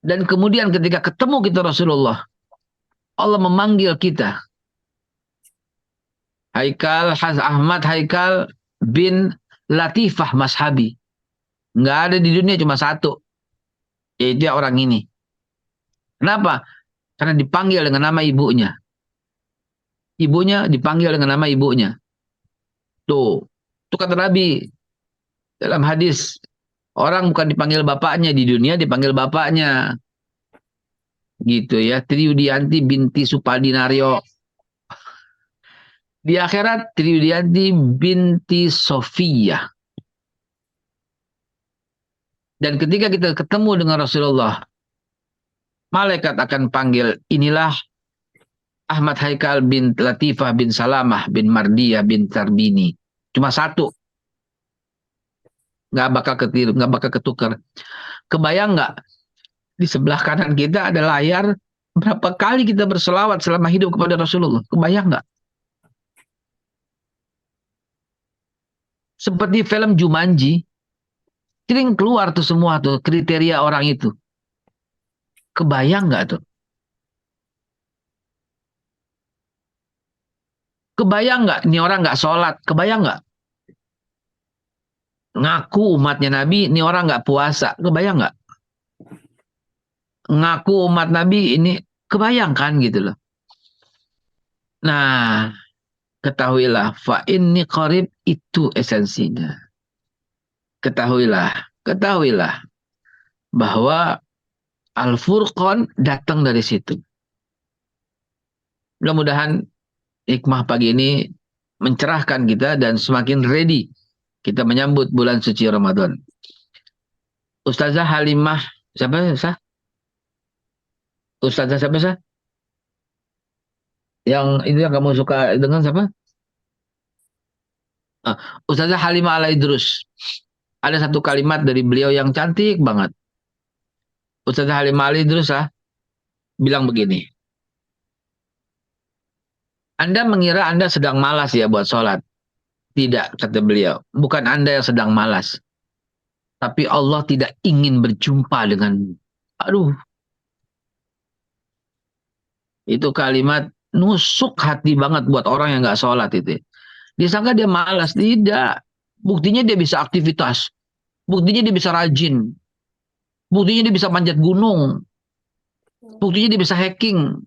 Dan kemudian ketika ketemu kita Rasulullah, Allah memanggil kita. Ahmad Haikal bin Latifah Mashabi. Nggak ada di dunia, cuma satu. Yaitu orang ini. Kenapa? Karena dipanggil dengan nama ibunya. Ibunya dipanggil dengan nama ibunya. Tuh. Itu kata Nabi. Dalam hadis. Orang bukan dipanggil bapaknya. Di dunia dipanggil bapaknya. Gitu ya. Triudianti binti Supadinario. Di akhirat Triudianti binti Sofia. Dan ketika kita ketemu dengan Rasulullah, malaikat akan panggil, inilah Ahmad Haikal bin Latifah bin Salamah bin Mardiyah bin Tarbini. Cuma satu. Nggak bakal ketiru, nggak bakal ketukar. Kebayang nggak? Di sebelah kanan kita ada layar, berapa kali kita berselawat selama hidup kepada Rasulullah. Kebayang nggak? Seperti film Jumanji, sering keluar tuh semua tuh kriteria orang itu. Kebayang nggak tuh? Kebayang nggak? Ini orang nggak sholat. Kebayang nggak? Ngaku umatnya Nabi, ini orang nggak puasa. Kebayang nggak? Ngaku umat Nabi, ini kebayangkan gitu loh. Nah, ketahuilah, fa inni qarib, itu esensinya. Ketahuilah bahwa Al-Furqan datang dari situ. Mudah-mudahan hikmah pagi ini mencerahkan kita dan semakin ready kita menyambut bulan suci Ramadan. Ustazah Halimah, siapa sah? Ustazah siapa sah? Yang itu yang kamu suka dengan siapa? Ustazah Halimah Al-Idrus. Ada satu kalimat dari beliau yang cantik banget. Ustazah Halimah Al-Idrus bilang begini. Anda mengira Anda sedang malas ya buat sholat. Tidak, kata beliau. Bukan Anda yang sedang malas. Tapi Allah tidak ingin berjumpa denganmu. Aduh. Itu kalimat nusuk hati banget buat orang yang gak sholat itu. Disangka dia malas. Tidak. Buktinya dia bisa aktivitas. Buktinya dia bisa rajin. Buktinya dia bisa manjat gunung. Buktinya dia bisa hacking.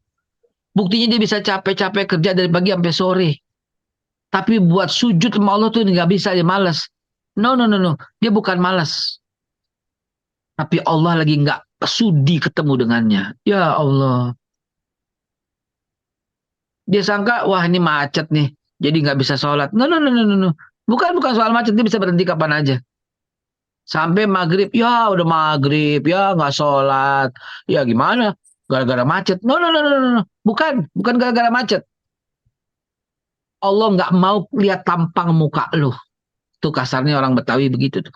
Buktinya dia bisa capek-capek kerja dari pagi sampai sore. Tapi buat sujud sama Allah tuh nggak bisa, dia malas. No, no, no, no. Dia bukan malas. Tapi Allah lagi nggak sudi ketemu dengannya. Ya Allah. Dia sangka, wah ini macet nih. Jadi nggak bisa sholat. No, no, no, no, no, no. Bukan soal macet. Dia bisa berhenti kapan aja. Sampai maghrib. Ya udah maghrib. Ya nggak sholat. Ya gimana? Gara-gara macet. No, no, no, no, no, no. Bukan gara-gara macet. Allah nggak mau lihat tampang muka lu. Tuh kasarnya orang Betawi begitu tuh.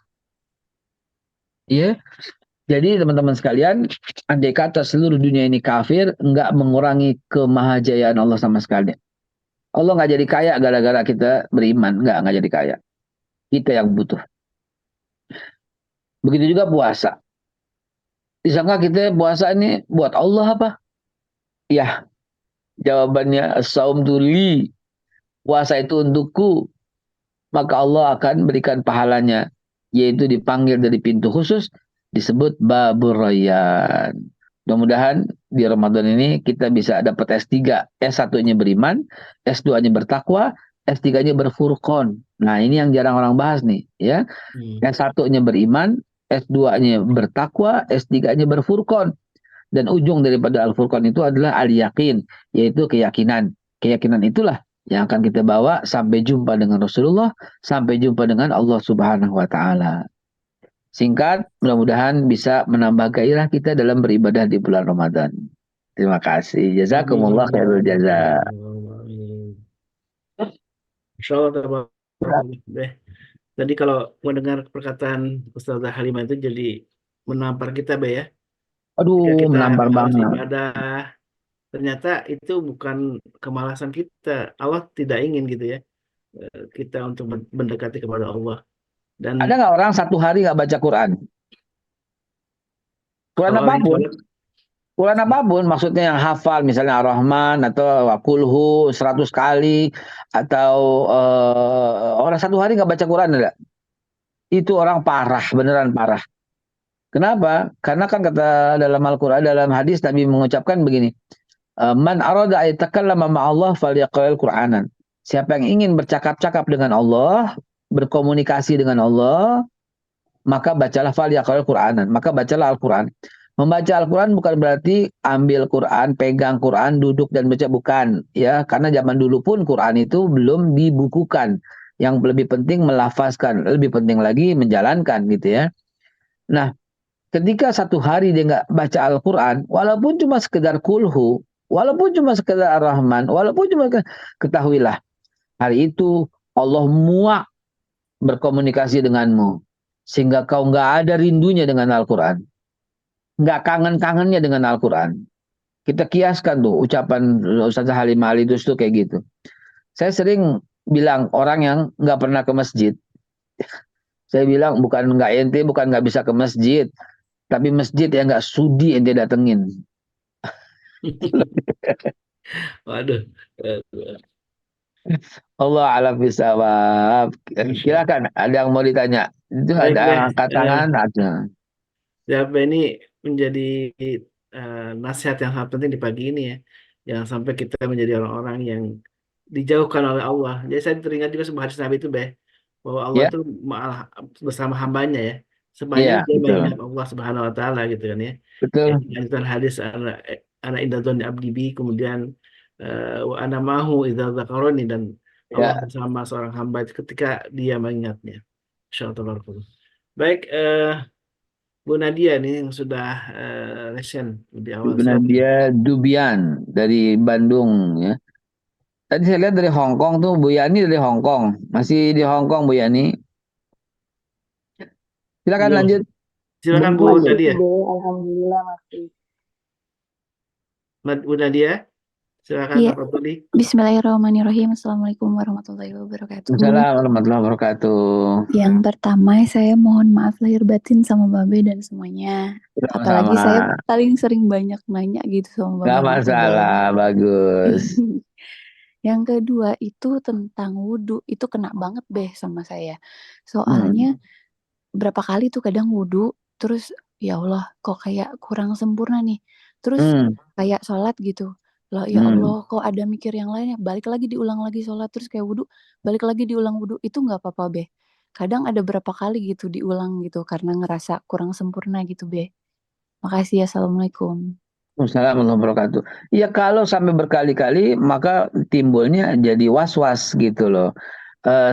Iya. Jadi teman-teman sekalian, andai kata seluruh dunia ini kafir, nggak mengurangi kemahajayaan Allah sama sekali. Allah nggak jadi kaya gara-gara kita beriman, nggak jadi kaya. Kita yang butuh. Begitu juga puasa. Disangka kita puasa ini buat Allah apa? Ya, jawabannya saum tuli. Puasa itu untukku, maka Allah akan berikan pahalanya, yaitu dipanggil dari pintu khusus disebut babur rayyan. Mudah-mudahan di Ramadan ini kita bisa dapat S3, S1-nya beriman, S2-nya bertakwa, S3-nya berfurqan. Nah, ini yang jarang orang bahas nih, ya. S1-nya beriman, S2-nya bertakwa, S3-nya berfurqan. Dan ujung daripada Al-Furqan itu adalah al-yakin, yaitu keyakinan. Keyakinan itulah yang akan kita bawa sampai jumpa dengan Rasulullah, sampai jumpa dengan Allah Subhanahu wa taala. Singkat, mudah-mudahan bisa menambah gairah kita dalam beribadah di bulan Ramadan. Terima kasih. Jazakumullah khairul jaza. Insya Allah deh. Tadi kalau mendengar perkataan Ustazah Halimah itu jadi menampar kita, Be ya. Ketika Aduh, kita menampar harus banget. ibadah, ternyata itu bukan kemalasan kita. Allah tidak ingin gitu ya, kita untuk mendekati kepada Allah. Dan Ada nggak orang satu hari nggak baca Quran? Quran kalau orang yang apapun. sholat, Quran apapun, maksudnya yang hafal, misalnya Ar-Rahman atau Wakulhu 100 kali, atau orang satu hari nggak baca Quran, enggak? Itu orang parah, beneran parah. Kenapa? Karena kan kata dalam Al-Quran, dalam hadis Nabi mengucapkan begini, Man arada aytakallama ma'allah falyaqra'il Qur'anan. Siapa yang ingin bercakap-cakap dengan Allah, berkomunikasi dengan Allah, maka bacalah falyaqra'il Qur'anan. Maka bacalah Al-Quran. Membaca Al-Quran bukan berarti ambil Quran, pegang Quran, duduk dan baca, bukan. Ya, karena zaman dulu pun Quran itu belum dibukukan. Yang lebih penting melafazkan, lebih penting lagi menjalankan gitu ya. Nah, ketika satu hari dia nggak baca Al-Quran, walaupun cuma sekedar kulhu, walaupun cuma sekedar Ar-Rahman, walaupun cuma ketahuilah, hari itu Allah muak berkomunikasi denganmu. Sehingga kau nggak ada rindunya dengan Al-Quran. Nggak kangen-kangennya dengan Al-Quran. Kita kiaskan tuh ucapan Ustazah Halimah Al-Idrus tuh kayak gitu. Saya sering bilang orang yang nggak pernah ke masjid, saya bilang bukan nggak ente, bukan nggak bisa ke masjid, tapi masjid yang nggak sudi ente datengin. waduh, Allah alam bisawab. Silakan, ada yang mau ditanya? Itu baik ada deh. angkat tangan, ada. Ya, ini menjadi nasihat yang sangat penting di pagi ini ya. Jangan sampai kita menjadi orang-orang yang dijauhkan oleh Allah. Jadi saya teringat juga sebuah hadis Nabi itu, bahwa Allah Ya, itu malah bersama hambanya ya. Sepanjang iya, dia betul. mengingat Allah Subhanahu wa taala gitu kan ya. Yang Betul. dilanjutkan hadis ana inda dzanni abdi bi, kemudian wa ana mahu idza dzakaroni, dan Allah Ya, bersama seorang hamba itu ketika dia mengingatnya. Insyaallah. Baik, Bu Nadia nih yang sudah lesen lebih awal. benar Silakan. dia Dubian dari Bandung ya. Tadi saya lihat dari Hong Kong tuh, Bu Yani dari Hong Kong. Masih di Hong Kong, Bu Yani. Silakan Belum. lanjut. Silakan Bu Masih Nadia. Bu, Alhamdulillah masih. Bu Nadia, silakan Iya, apa tadi? Bismillahirrahmanirrahim. Assalamualaikum warahmatullahi wabarakatuh. Assalamualaikum warahmatullahi wabarakatuh. Yang pertama, saya mohon maaf lahir batin sama Babe dan semuanya. Apalagi Sama-sama. saya paling sering banyak nanya gitu sama Babe Gak ngobrol. masalah, bagus. Yang kedua itu tentang wudhu. Itu kena banget deh sama saya. Hmm. Soalnya berapa kali tuh kadang wudhu, terus ya Allah kok kayak kurang sempurna nih. Terus Hmm. kayak sholat gitu. Loh ya Hmm. Allah kok ada mikir yang lain ya. Balik lagi diulang lagi sholat. Terus kayak wudhu, balik lagi diulang wudhu. Itu nggak apa-apa Beh. kadang ada berapa kali gitu diulang gitu karena ngerasa kurang sempurna gitu, Be. Makasih ya, Assalamualaikum. Assalamualaikum warahmatullahi wabarakatuh. Ya kalau sampai berkali-kali maka timbulnya jadi was-was gitu loh.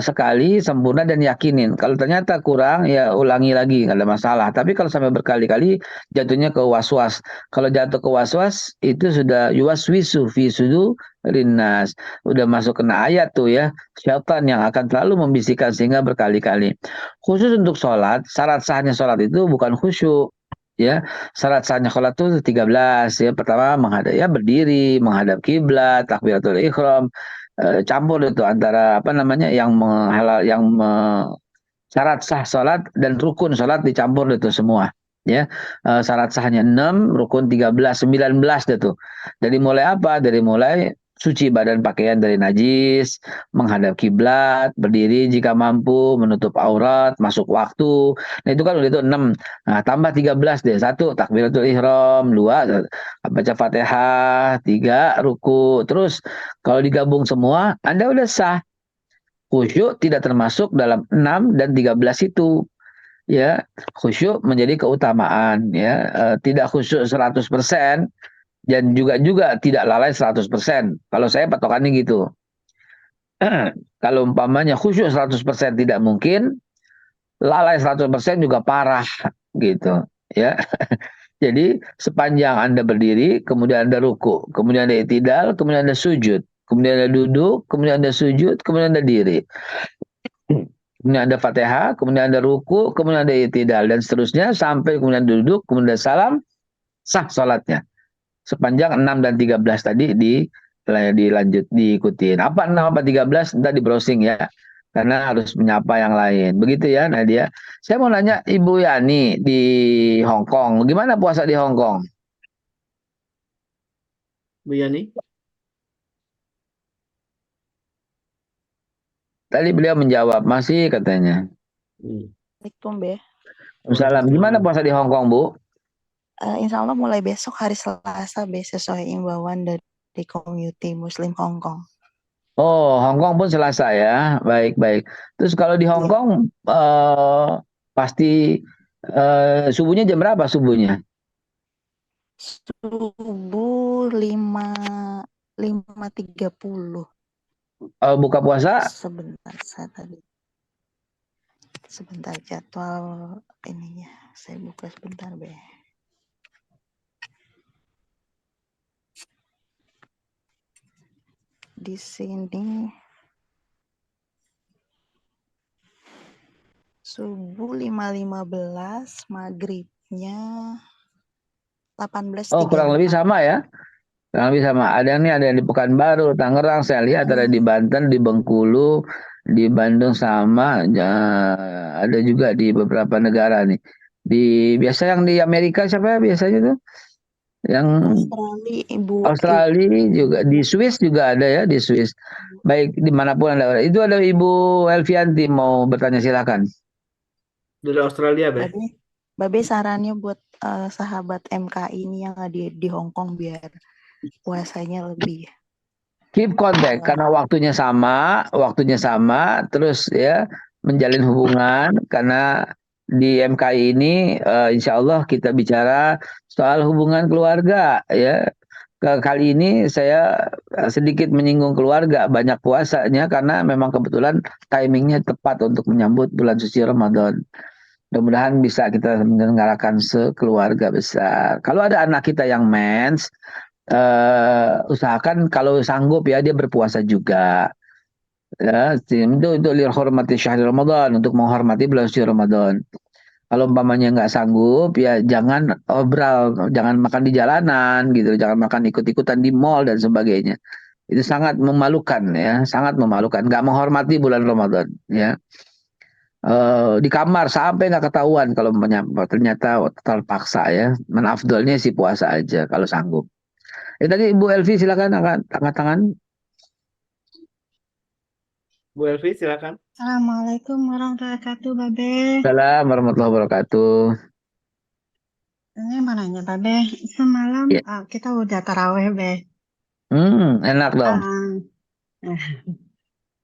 Sekali sempurna dan yakinin. Kalau ternyata kurang ya ulangi lagi nggak ada masalah. Tapi kalau sampai berkali-kali jatuhnya ke was-was. Kalau jatuh ke was-was itu sudah yuwaswisu fi sudu rinnas. Udah masuk kena ayat tuh ya. Syaitan yang akan selalu membisikkan sehingga berkali-kali. Khusus untuk sholat, syarat sahnya sholat itu bukan khusyuk. Ya, syarat sahnya sholat itu 13 ya. Pertama menghadap ya berdiri, menghadap kiblat, takbiratul ihram, campur itu antara apa namanya yang menghalal syarat sah sholat dan rukun sholat dicampur itu semua. Ya, syarat sahnya 6, rukun 13, 19 deh tuh. Dari mulai apa? Dari mulai suci badan pakaian dari najis, menghadap kiblat, berdiri jika mampu, menutup aurat, masuk waktu. Nah, itu kan udah itu 6. Nah, tambah 13 deh. 1, takbiratul ihram, 2, baca Fatihah, 3, ruku. Terus kalau digabung semua, Anda udah sah. Khusyuk tidak termasuk dalam 6 dan 13 itu. Ya, khusyuk menjadi keutamaan ya. Tidak khusyuk 100% dan juga tidak lalai 100%. Kalau saya patokannya gitu. Kalau umpamanya khusyuk 100% tidak mungkin, lalai 100% juga parah gitu ya. Jadi sepanjang Anda berdiri, kemudian Anda ruku, kemudian Anda i'tidal, kemudian Anda sujud, kemudian Anda duduk, kemudian Anda sujud, kemudian Anda diri. Kemudian ada Fatihah, kemudian ada ruku, kemudian ada i'tidal dan seterusnya sampai kemudian duduk, kemudian salam, sah salatnya. Sepanjang 6 dan 13 tadi dilanjut diikutin. Apa 6 apa 13 entah di browsing ya. Karena harus menyapa yang lain. Begitu ya Nadia. Saya mau nanya Ibu Yani di Hong Kong. Gimana puasa di Hong Kong? Bu Yani? Tadi beliau menjawab masih katanya. Assalamualaikum, Be. Salam. Gimana puasa di Hong Kong, Bu? Insya Allah mulai besok hari Selasa, Be, sesuai imbauan dari community Muslim Hong Kong. Oh, Hong Kong pun Selasa ya. Baik, baik. Terus kalau di Hong Iya. Kong pasti subuhnya jam berapa subuhnya? Subuh 5.30. Buka puasa? Sebentar, sebentar jadwal ininya. Saya buka sebentar, Be. Di sini subuh 5.15, maghribnya 18.34. Oh, kurang lebih sama ya. Kurang lebih sama. Ada yang di Pekanbaru, Tangerang, saya lihat ada di Banten, di Bengkulu, di Bandung sama, ada juga di beberapa negara nih. Biasa yang di Amerika siapa ya biasanya tuh? Yang Australia, Ibu. Australia juga, di Swiss juga ada ya, di Swiss. Baik dimanapun Anda berada. Itu ada Ibu Elvianti mau bertanya silakan. Dari Australia, Be. Babe sarannya buat sahabat MKI ini yang di Hong Kong biar puasanya lebih. Keep contact karena waktunya sama, terus ya menjalin hubungan karena di MKI ini insya Allah kita bicara soal hubungan keluarga ya. Kali ini saya sedikit menyinggung keluarga, banyak puasanya karena memang kebetulan timingnya tepat untuk menyambut bulan suci Ramadan. Mudah-mudahan bisa kita menyelenggarakan sekeluarga besar. Kalau ada anak kita yang mens, usahakan kalau sanggup ya dia berpuasa juga. Ya, itu lihat hormati syahr Ramadan untuk menghormati bulan suci Ramadan. Kalau umpamanya nggak sanggup ya jangan obral, jangan makan di jalanan gitu, jangan makan ikut-ikutan di mall dan sebagainya. Itu sangat memalukan ya, sangat memalukan. Nggak menghormati bulan Ramadan ya. Di kamar sampai nggak ketahuan kalau ternyata terpaksa ya. Menafdolnya sih puasa aja kalau sanggup. Tadi Ibu Elvi silakan angkat tangan. Bu Elvi, silakan. Assalamualaikum warahmatullahi wabarakatuh, Babe. Assalamualaikum warahmatullahi wabarakatuh. Ini mau nanya, Babe. Semalam Ya. kita udah taraweh, Be. Enak dong. Ah,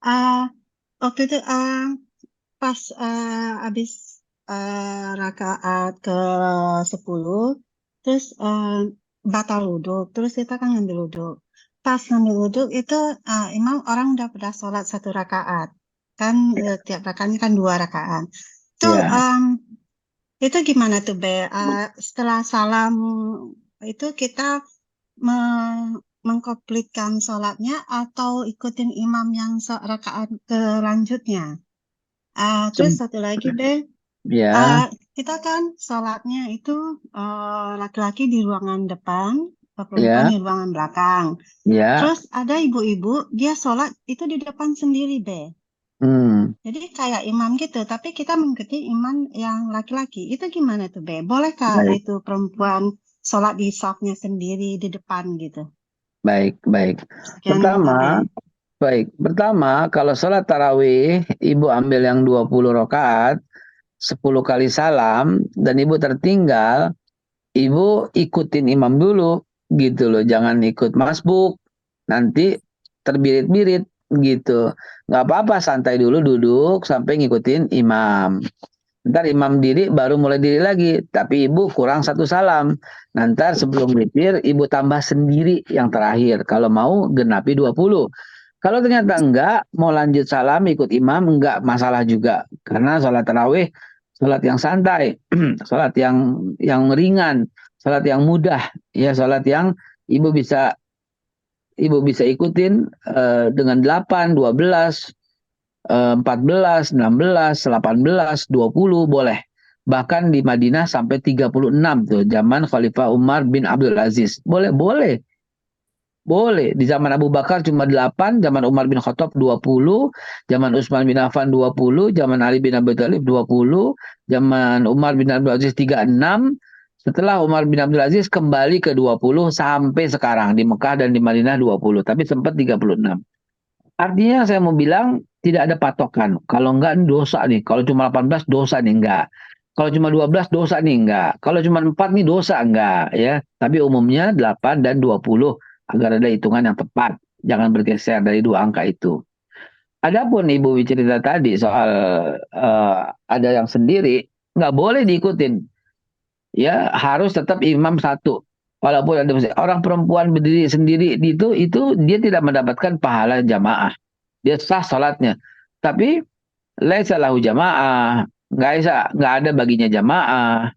ah, waktu itu pas habis rakaat ke 10, terus batal wudhu, terus kita kan ngambil wudhu. Pas ngambil wudhu itu imam orang udah pada sholat 1 rakaat, kan tiap rakaatnya kan 2 rakaat. Itu Ya. itu gimana tuh Be? Setelah salam itu kita mengkomplitkan sholatnya atau ikutin imam yang rakaat kelanjutnya? Terus satu lagi Be, Ya, kita kan sholatnya itu laki-laki di ruangan depan, perempuan ya, di ruangan belakang. ya. Terus ada ibu-ibu dia sholat itu di depan sendiri Be. Hmm, Jadi kayak imam gitu, tapi kita mengikuti imam yang laki-laki. Itu gimana tuh Be? Bolehkah baik, itu perempuan sholat di safnya sendiri di depan gitu? baik, baik. Sekian Babe. Pertama, kalau sholat tarawih, ibu ambil yang 20 rakaat, 10 kali salam, dan ibu tertinggal, ibu ikutin imam dulu, gitu loh. Jangan ikut masbuk, nanti terbirit-birit, gitu. Nggak apa-apa, santai dulu duduk sampai ngikutin imam. Ntar imam diri baru mulai diri lagi. Tapi ibu kurang 1 salam. Nanti sebelum witir ibu tambah sendiri yang terakhir. Kalau mau genapi 20. Kalau ternyata enggak, mau lanjut salam ikut imam, enggak masalah juga. Karena sholat tarawih, sholat yang santai, sholat yang ringan, sholat yang mudah, ya sholat yang ibu bisa ibu bisa ikutin dengan 8, 12, 14, 16, 18, 20 boleh. Bahkan di Madinah sampai 36 tuh, zaman Khalifah Umar bin Abdul Aziz. Boleh, boleh. Boleh. Di zaman Abu Bakar cuma 8, zaman Umar bin Khattab 20, zaman Utsman bin Affan 20, zaman Ali bin Abi Thalib 20, zaman Umar bin Abdul Aziz 36, setelah Umar bin Abdul Aziz kembali ke 20 sampai sekarang di Mekah dan di Madinah 20, tapi sempat 36. Artinya saya mau bilang tidak ada patokan. Kalau enggak ini dosa nih. Kalau cuma 18 dosa nih enggak. Kalau cuma 12 dosa nih enggak. Kalau cuma 4 nih dosa enggak ya. Tapi umumnya 8 dan 20 agar ada hitungan yang tepat. Jangan bergeser dari 2 angka itu. Adapun Ibu cerita tadi soal ada yang sendiri, nggak boleh diikutin. Ya harus tetap imam satu. Walaupun ada orang perempuan berdiri sendiri itu dia tidak mendapatkan pahala jamaah. Dia sah salatnya. Tapi laisa lahu jamaah, nggak ada baginya jamaah.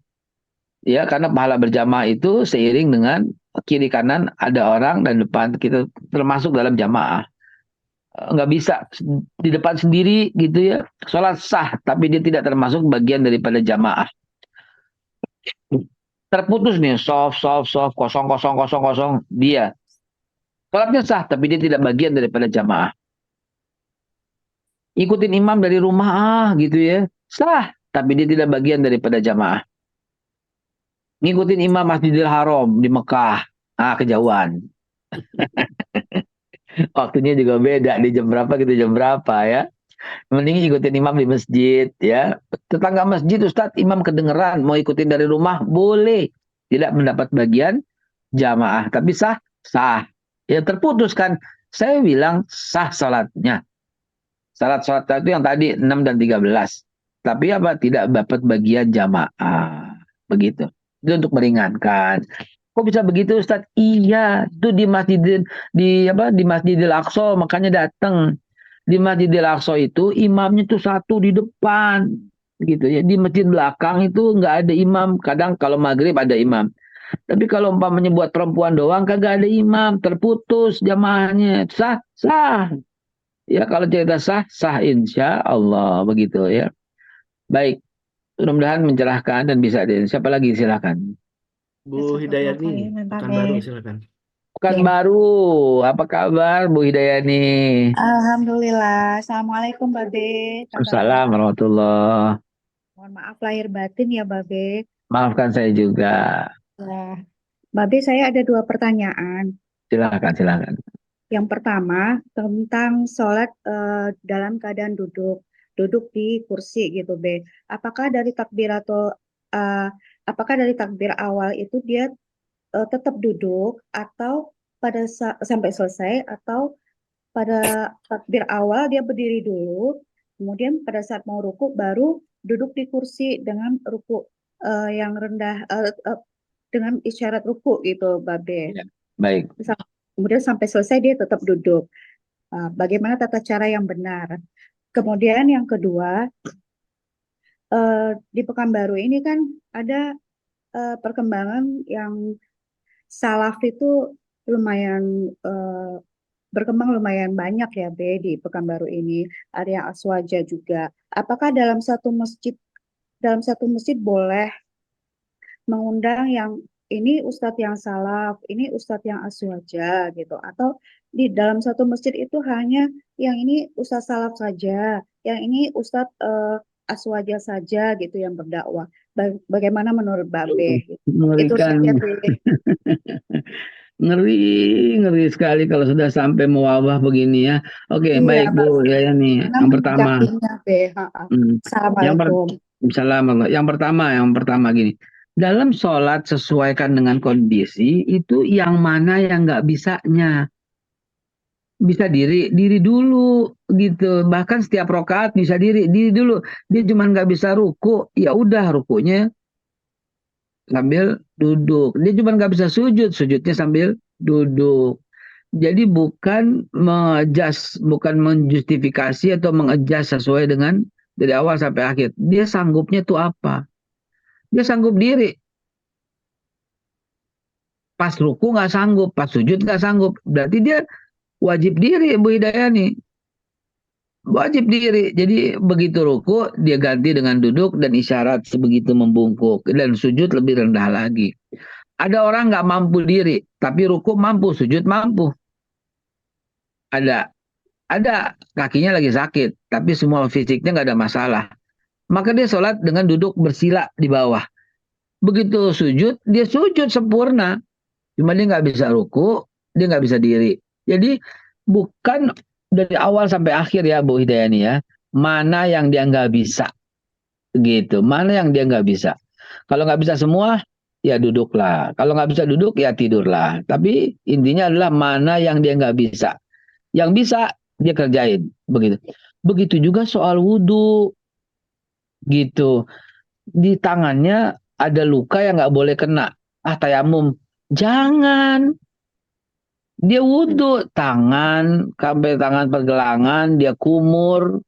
Ya, karena pahala berjamaah itu seiring dengan kiri kanan ada orang dan depan kita termasuk dalam jamaah. Nggak bisa di depan sendiri gitu ya. Salat sah, tapi dia tidak termasuk bagian daripada jamaah. Terputus nih, soft, kosong, kosong, kosong, kosong. Dia. Salatnya sah, tapi dia tidak bagian daripada jamaah. Ikutin imam dari rumah gitu ya. Sah, tapi dia tidak bagian daripada jamaah. Ngikutin imam Masjidil Haram di Mekah. Kejauhan. Waktunya juga beda. Di jam berapa gitu jam berapa ya. Mending ikutin imam di masjid ya. Tetangga masjid Ustadz imam kedengeran. Mau ikutin dari rumah boleh. Tidak mendapat bagian jamaah. Tapi sah, sah. Ya terputus kan. Saya bilang sah salatnya. Salat-salat itu yang tadi 6 dan 13. Tapi apa? Tidak dapat bagian jamaah. Begitu. Itu untuk meringankan. Kok bisa begitu Ustaz? Iya, itu di Masjidil Aqsa makanya datang. Di Masjidil Aqsa itu imamnya tuh satu di depan gitu ya. Di masjid belakang itu nggak ada imam. Kadang kalau maghrib ada imam. Tapi kalau umpamanya buat perempuan doang kagak ada imam, terputus jamaahnya. Sah, sah. Ya kalau cerita sah, sah insya Allah begitu ya. Baik, mudah-mudahan mencerahkan dan bisa siapa lagi silakan. Bu Jazakallah Hidayani, khairan Pekanbaru Babe. silakan. Pekan Ya. baru, apa kabar Bu Hidayani? Alhamdulillah. Assalamualaikum Babe. Kabarnya? Assalamualaikum warahmatullahi. Mohon maaf lahir batin ya Babe. Maafkan saya juga. Nah, Babe saya ada 2 pertanyaan. Silakan, silakan. Yang pertama tentang sholat dalam keadaan duduk di kursi gitu Be. Apakah dari eh, apakah dari takbir awal itu dia tetap duduk atau sampai selesai atau pada takbir awal dia berdiri dulu, Kemudian pada saat mau ruku baru duduk di kursi dengan ruku yang rendah dengan isyarat ruku gitu, Babe. Ya, baik. Kemudian sampai selesai dia tetap duduk. Bagaimana tata cara yang benar? Kemudian yang kedua, di Pekanbaru ini kan ada perkembangan yang salaf itu lumayan berkembang lumayan banyak ya, Be, di Pekanbaru ini. Ada yang aswaja juga. Apakah dalam satu masjid boleh mengundang yang ini ustadz yang salaf, ini ustadz yang aswaja gitu, atau di dalam satu masjid itu hanya yang ini ustadz salaf saja, yang ini ustadz aswaja saja gitu yang berdakwah. Bagaimana menurut Babe? Itu Mengerikan. saja, Be. Ngeri sekali kalau sudah sampai mewabah begini ya. Oke, Iya, baik Bu Babe. ya nih. Gimana Yang pertama, menyikapinya, Be? yang Assalamualaikum. yang pertama gini. Dalam sholat sesuaikan dengan kondisi itu yang mana yang nggak bisanya. Bisa diri dulu gitu. Bahkan setiap rokaat bisa diri dulu. Dia cuma nggak bisa ruku, ya udah rukunya sambil duduk. Dia cuma nggak bisa sujudnya sambil duduk. Jadi bukan bukan menjustifikasi atau mengejas sesuai dengan dari awal sampai akhir. Dia sanggupnya tuh apa? Dia sanggup diri. Pas ruku nggak sanggup, pas sujud nggak sanggup. Berarti dia wajib diri, Bu Hidayani. Wajib diri. Jadi begitu ruku, dia ganti dengan duduk dan isyarat sebegitu membungkuk. Dan sujud lebih rendah lagi. Ada orang nggak mampu diri, tapi ruku mampu, sujud mampu. Ada kakinya lagi sakit, tapi semua fisiknya nggak ada masalah. Maka dia sholat dengan duduk bersila di bawah. Begitu sujud, dia sujud sempurna. Cuma dia nggak bisa ruku, dia nggak bisa diri. Jadi bukan dari awal sampai akhir ya Bu Hidayani ya. Mana yang dia nggak bisa. Gitu. Mana yang dia nggak bisa. Kalau nggak bisa semua, ya duduklah. Kalau nggak bisa duduk, ya tidurlah. Tapi intinya adalah mana yang dia nggak bisa. Yang bisa dia kerjain begitu. Begitu juga soal wudhu gitu. Di tangannya ada luka yang nggak boleh kena. Tayamum. Jangan. Dia wudhu tangan sampai tangan pergelangan, dia kumur,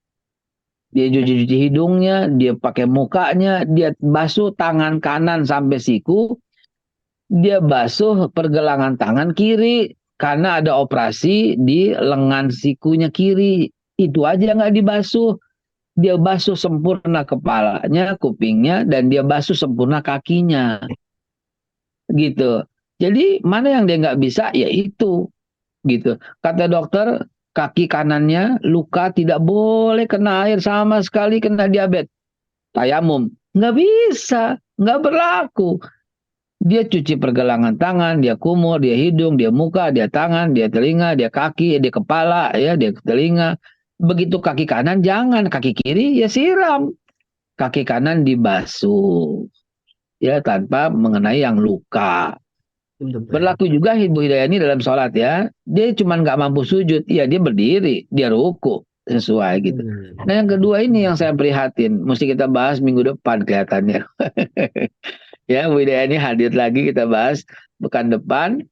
dia cuci hidungnya, dia pakai mukanya, dia basuh tangan kanan sampai siku, dia basuh pergelangan tangan kiri karena ada operasi di lengan sikunya kiri. Itu aja nggak dibasuh. Dia basuh sempurna kepalanya, kupingnya, dan dia basuh sempurna kakinya. Gitu. Jadi mana yang dia nggak bisa, ya itu. Gitu. Kata dokter, kaki kanannya luka tidak boleh kena air sama sekali, kena diabetes. Tayamum. Nggak bisa. Nggak berlaku. Dia cuci pergelangan tangan, dia kumur, dia hidung, dia muka, dia tangan, dia telinga, dia kaki, dia kepala, ya, dia telinga. Begitu kaki kanan jangan, kaki kiri ya siram. Kaki kanan dibasuh. Ya, tanpa mengenai yang luka. Berlaku juga Ibu Hidayani dalam sholat ya. Dia cuma nggak mampu sujud, ya dia berdiri, dia ruku sesuai gitu. Nah yang kedua ini yang saya prihatin, mesti kita bahas minggu depan kelihatannya. Ya, Bu Hidayani hadir lagi kita bahas pekan depan.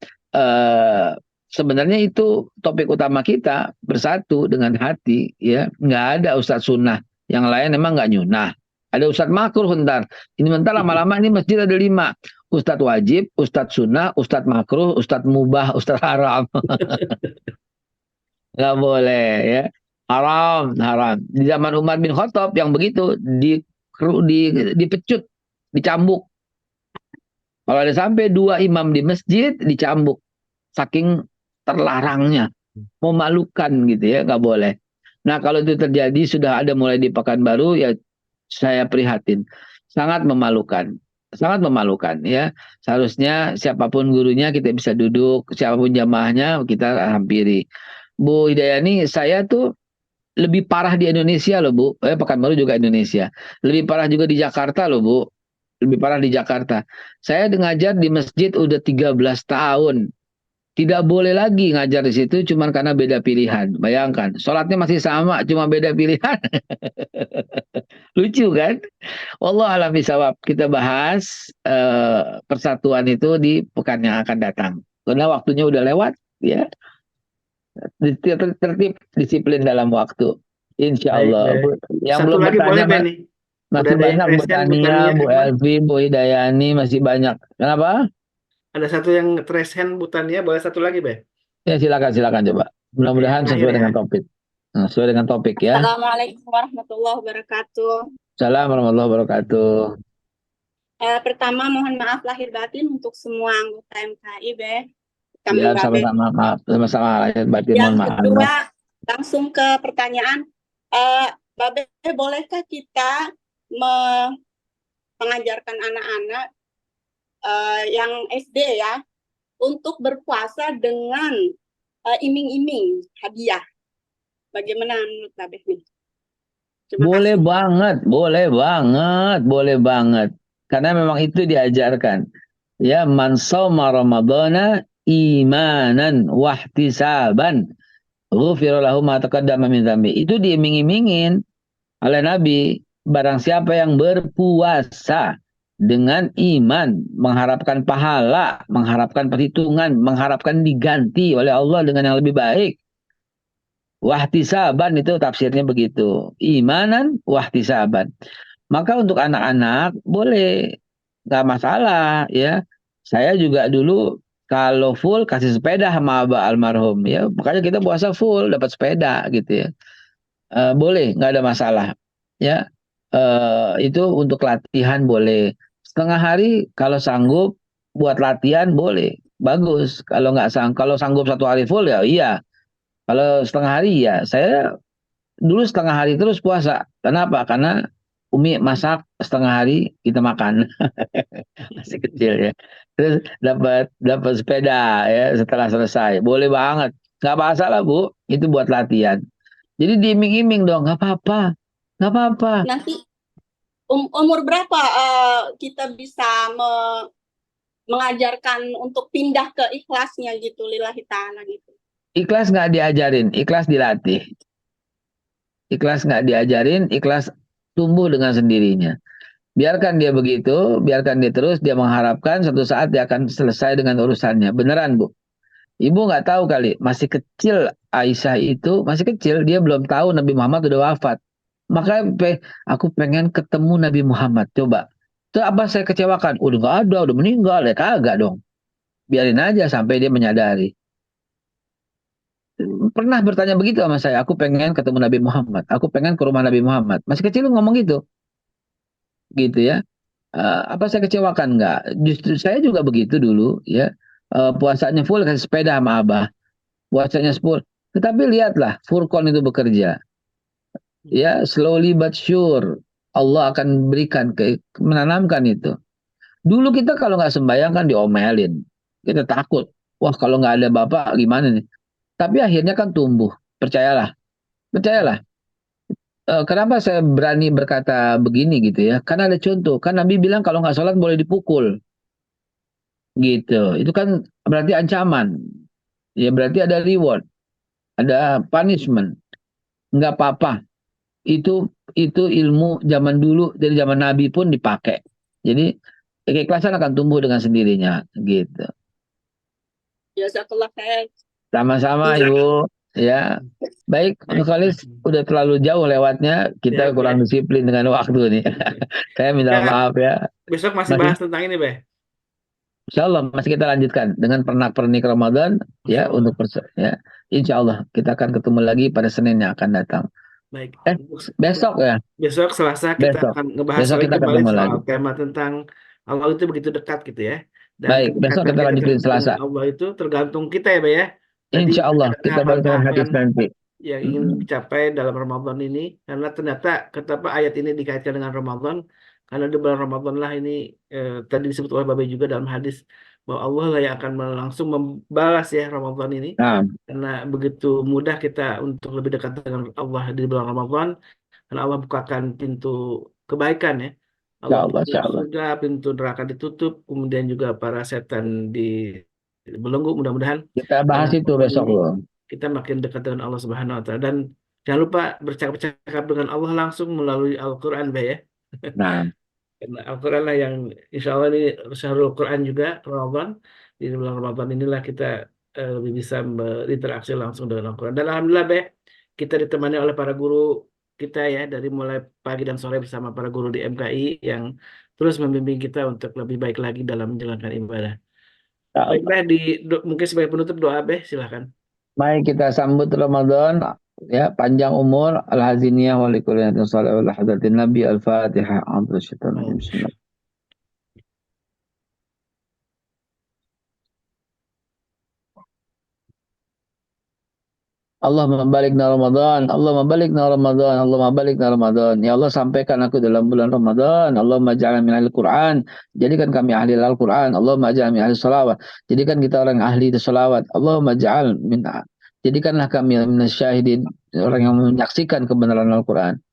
Sebenarnya itu topik utama kita, bersatu dengan hati. Ya, nggak ada ustadz sunnah, yang lain emang nggak nyunah. Ada ustadz makruh ntar. Ini bentar lama-lama ini masjid ada 5. Ustadz wajib, ustadz sunnah, ustadz makruh, ustadz mubah, ustadz haram. Nggak boleh ya. Haram, haram. Di zaman Umar bin Khattab yang begitu dipecut, dicambuk. Kalau ada sampai 2 imam di masjid dicambuk. Saking terlarangnya. Memalukan gitu ya, nggak boleh. Nah kalau itu terjadi sudah ada mulai di Pekanbaru ya saya prihatin. Sangat memalukan. Sangat memalukan ya. Seharusnya siapapun gurunya kita bisa duduk, siapapun jamaahnya kita hampiri. Bu Hidayani, saya tuh lebih parah di Indonesia loh Bu. Pekanbaru juga Indonesia. Lebih parah juga di Jakarta loh Bu. Lebih parah di Jakarta. Saya ngajar di masjid udah 13 tahun. Tidak boleh lagi ngajar di situ cuman karena beda pilihan. Bayangkan, sholatnya masih sama, cuma beda pilihan. Lucu kan? Allah alam bisawab. Kita bahas persatuan itu di pekan yang akan datang. Karena waktunya udah lewat, ya. Tertib, disiplin dalam waktu. Insya Baik, Allah. baik. Yang Satu belum lagi boleh, bertanya, Ben, nih. Udah masih ada yang banyak. Bu resen, Bu Tania, Tania Bu Iman. Elvi, Bu Hidayani, masih banyak. Kenapa? Ada satu yang resen, Bu Tania. Boleh satu lagi, Ben? Ya silakan coba. Oke, yang Mudah-mudahan terakhir sesuai ya. dengan topik. Nah, sesuai dengan topik ya. Assalamualaikum warahmatullahi wabarakatuh. Assalamualaikum warahmatullahi wabarakatuh. Pertama mohon maaf lahir batin untuk semua anggota MKI, kami Ya, Babe. sama-sama maaf. Sama-sama lahir batin, mohon Yang maaf. kedua, langsung ke pertanyaan. Babe, bolehkah kita mengajarkan anak-anak yang SD ya untuk berpuasa dengan iming-iming hadiah? Bagaimana menurut Babe nih? Terima Boleh kasih. banget, boleh banget. Karena memang itu diajarkan. Ya, man shoma ramadhana imanan wahtisaban ghufira lahu ma taqaddama min dzambi. Itu diiming-imingin oleh Nabi. Barang siapa yang berpuasa dengan iman, mengharapkan pahala, mengharapkan perhitungan, mengharapkan diganti oleh Allah dengan yang lebih baik. Wahtisaban itu tafsirnya begitu. Imanan wahtisaban. Maka untuk anak-anak boleh, nggak masalah ya. Saya juga dulu kalau full kasih sepeda sama abah almarhum ya. Makanya kita puasa full dapat sepeda gitu ya. Boleh, nggak ada masalah ya. Itu untuk latihan boleh. Setengah hari kalau sanggup buat latihan boleh. Bagus. Kalau sanggup 1 hari full ya iya. Kalau setengah hari ya, saya dulu setengah hari terus puasa. Kenapa? Karena Umi masak setengah hari kita makan. Masih kecil ya. Terus dapat sepeda ya setelah selesai. Boleh banget. Nggak masalah Bu, itu buat latihan. Jadi diiming-iming dong, nggak apa-apa. Nggak apa-apa. Nanti umur berapa kita bisa mengajarkan untuk pindah ke ikhlasnya gitu, lillahi ta'ala gitu? Ikhlas nggak diajarin, ikhlas dilatih. Ikhlas nggak diajarin, ikhlas tumbuh dengan sendirinya. Biarkan dia begitu, biarkan dia terus, dia mengharapkan suatu saat dia akan selesai dengan urusannya. Beneran, Bu. Ibu nggak tahu kali, masih kecil Aisyah itu, masih kecil, dia belum tahu Nabi Muhammad udah wafat. Maka aku pengen ketemu Nabi Muhammad, coba. Itu apa saya kecewakan? Udah nggak ada, udah meninggal, ya kagak dong. Biarin aja sampai dia menyadari. Pernah bertanya begitu sama saya, aku pengen ketemu Nabi Muhammad, aku pengen ke rumah Nabi Muhammad. Masih kecil ngomong gitu ya. Apa saya kecewakan? Enggak. Justru saya juga begitu dulu ya. Puasanya full kasih sepeda sama abah. Puasanya full. Tetapi lihatlah Furqan itu bekerja. Ya, slowly but sure. Allah akan berikan menanamkan itu. Dulu kita kalau nggak sembahyang kan diomelin. Kita takut. Wah, kalau nggak ada bapak gimana nih? Tapi akhirnya kan tumbuh. Percayalah. Percayalah. Kenapa saya berani berkata begini gitu ya? Karena ada contoh. Kan Nabi bilang kalau nggak sholat boleh dipukul. Gitu. Itu kan berarti ancaman. Ya berarti ada reward, ada punishment. Nggak apa-apa. Itu ilmu zaman dulu dari zaman Nabi pun dipakai. Jadi keikhlasan akan tumbuh dengan sendirinya gitu. Jazakallah khair. Sama-sama Ibu. Ya. Baik, Khalis udah terlalu jauh lewatnya. Kita Ya, kurang disiplin dengan waktu nih. Saya minta Ya, maaf ya. besok masih bahas tentang ini, Be. Insya Allah masih kita lanjutkan dengan pernak-pernik Ramadan ya Masya Allah. ya. Insya Allah kita akan ketemu lagi pada Senin yang akan datang. Baik. Besok ya. Besok Selasa kita Besok. akan ngebahas Besok lagi kita kembali ketemu soal lagi. tema tentang Allah itu begitu dekat gitu ya. Dan Baik, besok kita lanjutin Selasa. Allah itu tergantung kita ya, Be ya. Tadi Insya Allah ada kita balik dengan hadis tahapan-tahapan nanti. yang ingin dicapai dalam Ramadan ini, karena ternyata kenapa ayat ini dikaitkan dengan Ramadan, karena di bulan Ramadan lah ini tadi disebut oleh Babe juga dalam hadis bahwa Allah lah yang akan langsung membalas ya Ramadan ini, Nah, karena begitu mudah kita untuk lebih dekat dengan Allah di bulan Ramadan, karena Allah bukakan pintu kebaikan ya. Allah insya Allah, tutup insya Allah. surga, pintu neraka ditutup, kemudian juga para setan Belenggu, mudah-mudahan Kita bahas itu Ramadan besok ini loh. kita makin dekat dengan Allah Subhanahu wa taala, dan jangan lupa bercakap-cakap dengan Allah langsung melalui Al-Qur'an, Be, ya. Nah, Karena Al-Quran lah yang insya Allah ini Syahrul Quran juga, Ramadan. Di bulan Ramadan inilah kita lebih bisa berinteraksi langsung dengan Al-Quran. Dan Alhamdulillah, Be, kita ditemani oleh para guru kita ya, dari mulai pagi dan sore bersama para guru di MKI yang terus membimbing kita untuk lebih baik lagi dalam menjalankan ibadah. Baik, Be, mungkin sebagai penutup doa, Be, silahkan. mari kita sambut Ramadan ya, panjang umur, al-haziniyah wa likulliyatin salih wa hadratin Nabi, al-Fatihah. Bismillah. Allahumma balikna Ramadan, Allahumma balikna Ramadan, Allahumma balikna Ramadan. Ya Allah, sampaikan aku dalam bulan Ramadan. Allahumma ja'alna min ahli Quran. Jadikan kami ahli Al-Quran. Allahumma ja'alna min ahli salawat. Jadikan kita orang ahli salawat. Allahumma ja'al min jadikanlah kami min syahidin, orang yang menyaksikan kebenaran Al-Quran.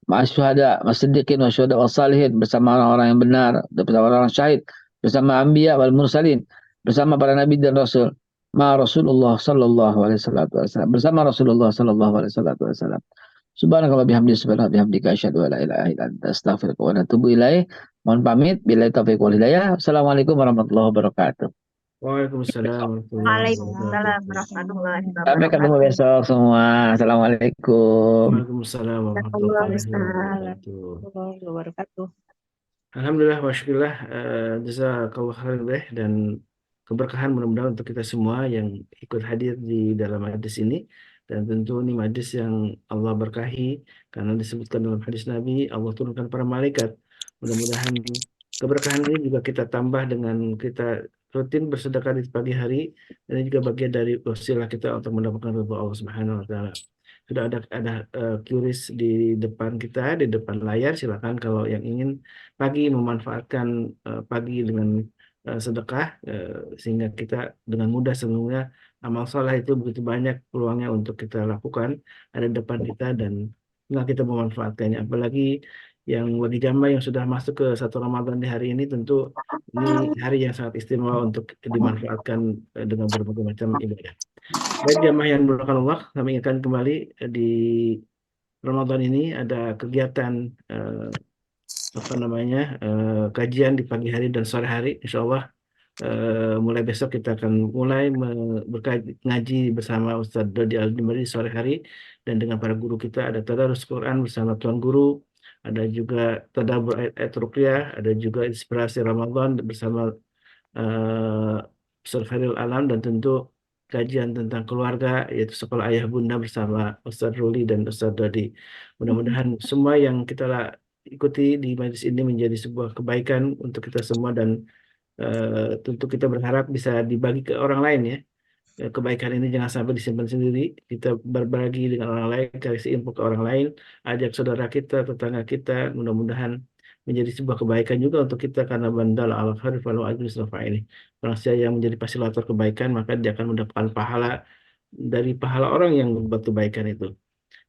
Ma'asyuhada, ma'asiddiqin, ma'asyuhada, wassalihin, bersama orang-orang yang benar, bersama orang-orang syahid, bersama anbiya wal mursalin, bersama para nabi dan rasul. Rasulullah sallallahu alaihi wasallam, bersama Rasulullah sallallahu alaihi wasallam. Subhanakallah bihamdi, subhanallah bihamdika, asyhadu an la ilaha illa anta, astaghfiruka wa atubu ilaih. Mohon pamit, billahi taufiq wal hidayah. Assalamualaikum warahmatullahi wabarakatuh. Waalaikumsalam warahmatullahi Waalaikumsalam wabarakatuh. warahmatullahi Sampai ketemu wabarakatuh. besok semua. Assalamualaikum. Waalaikumsalam warahmatullahi wabarakatuh. Warahmatullahi wabarakatuh. Alhamdulillah, wasyukurillah, jazakallah khairan, Beh, dan keberkahan mudah-mudahan untuk kita semua yang ikut hadir di dalam hadis ini. Dan tentu ini hadis yang Allah berkahi karena disebutkan dalam hadis Nabi, Allah turunkan para malaikat. Mudah-mudahan keberkahan ini juga kita tambah dengan kita rutin bersedekah di pagi hari, dan ini juga bagian dari wasilah kita untuk mendapatkan ridha Allah Subhanahu wa taala. Sudah ada QRIS di depan kita, di depan layar. Silakan kalau yang ingin pagi memanfaatkan pagi dengan sedekah, sehingga kita dengan mudah sebenarnya amal soleh itu begitu banyak peluangnya untuk kita lakukan, ada di depan kita dan tinggal kita memanfaatkannya. Apalagi yang bagi jamaah yang sudah masuk ke 1 Ramadan di hari ini, tentu ini hari yang sangat istimewa untuk dimanfaatkan dengan berbagai macam ibadah. Baik jamaah yang dimuliakan Allah, kami ingatkan kembali di Ramadan ini ada kegiatan kajian di pagi hari dan sore hari. Insya Allah mulai besok kita akan mulai ngaji bersama Ustadz Dodi Al-Jumari di sore hari, dan dengan para guru kita ada tadarus Quran bersama Tuan Guru, ada juga tadabbur ayat ruqyah, ada juga inspirasi Ramadan bersama Ustaz Khairul Alam, dan tentu kajian tentang keluarga yaitu Sekolah Ayah Bunda bersama Ustaz Ruli dan Ustaz Dodi. Mudah-mudahan semua yang kita ikuti di majlis ini menjadi sebuah kebaikan untuk kita semua, dan tentu kita berharap bisa dibagi ke orang lain ya. Kebaikan ini jangan sampai disimpan sendiri. Kita berbagi dengan orang lain, kasih info ke orang lain, ajak saudara kita, tetangga kita. Mudah-mudahan menjadi sebuah kebaikan juga untuk kita, karena bandal al khair falahu ajrun ini. Orang siapa yang menjadi fasilitator kebaikan, maka dia akan mendapatkan pahala dari pahala orang yang membuat kebaikan itu.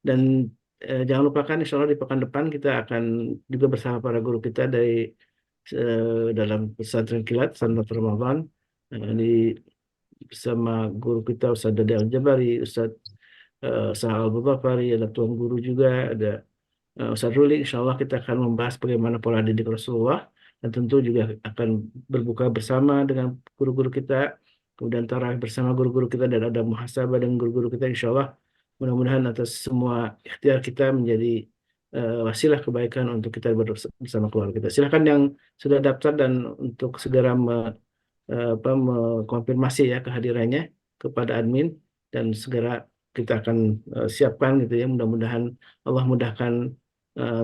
Dan jangan lupakan insya Allah di pekan depan kita akan juga bersama para guru kita dari dalam pesantren kilat Sanad Ramadan, di bersama guru kita Ustaz Dodi Al-Jabari, Ustaz Sahal Al-Bufari, ada tuan guru juga, ada Ustaz Ruli. Insya Allah kita akan membahas bagaimana pola didik Rasulullah, dan tentu juga akan berbuka bersama dengan guru-guru kita, kemudian tarawih bersama guru-guru kita, dan ada muhasabah dengan guru-guru kita. Insya Allah mudah-mudahan atas semua ikhtiar kita menjadi wasilah kebaikan untuk kita bersama keluarga kita. Silahkan yang sudah daftar dan untuk segera mengkonfirmasi ya kehadirannya kepada admin, dan segera kita akan siapkan gitu ya. Mudah-mudahan Allah mudahkan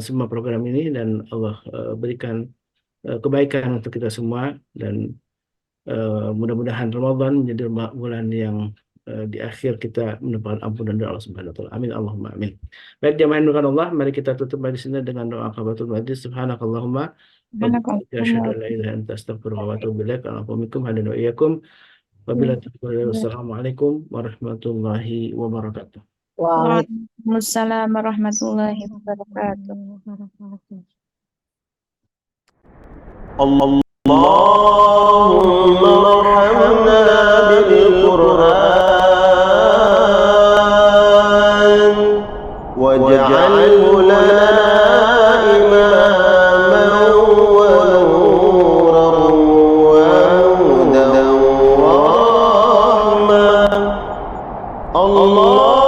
semua program ini, dan Allah berikan kebaikan untuk kita semua, dan mudah-mudahan Ramadan menjadi bulan yang di akhir kita mendapatkan ampunan dari Allah Subhanahu wa taala. Amin Allahumma amin. Baik jamaah yang dimuliakan Allah, mari kita tutup majlis ini dengan doa kafaratul majlis. Subhanakallahumma wa bihamdika asyhadu an la ilaha illa anta astaghfiruka wa atubu ilaik. Alhamdulillah hadan wa iyyakum. Wassalamualaikum warahmatullahi wabarakatuh. Waalaikumsalam warahmatullahi wabarakatuh. اللهم ارحمنا الله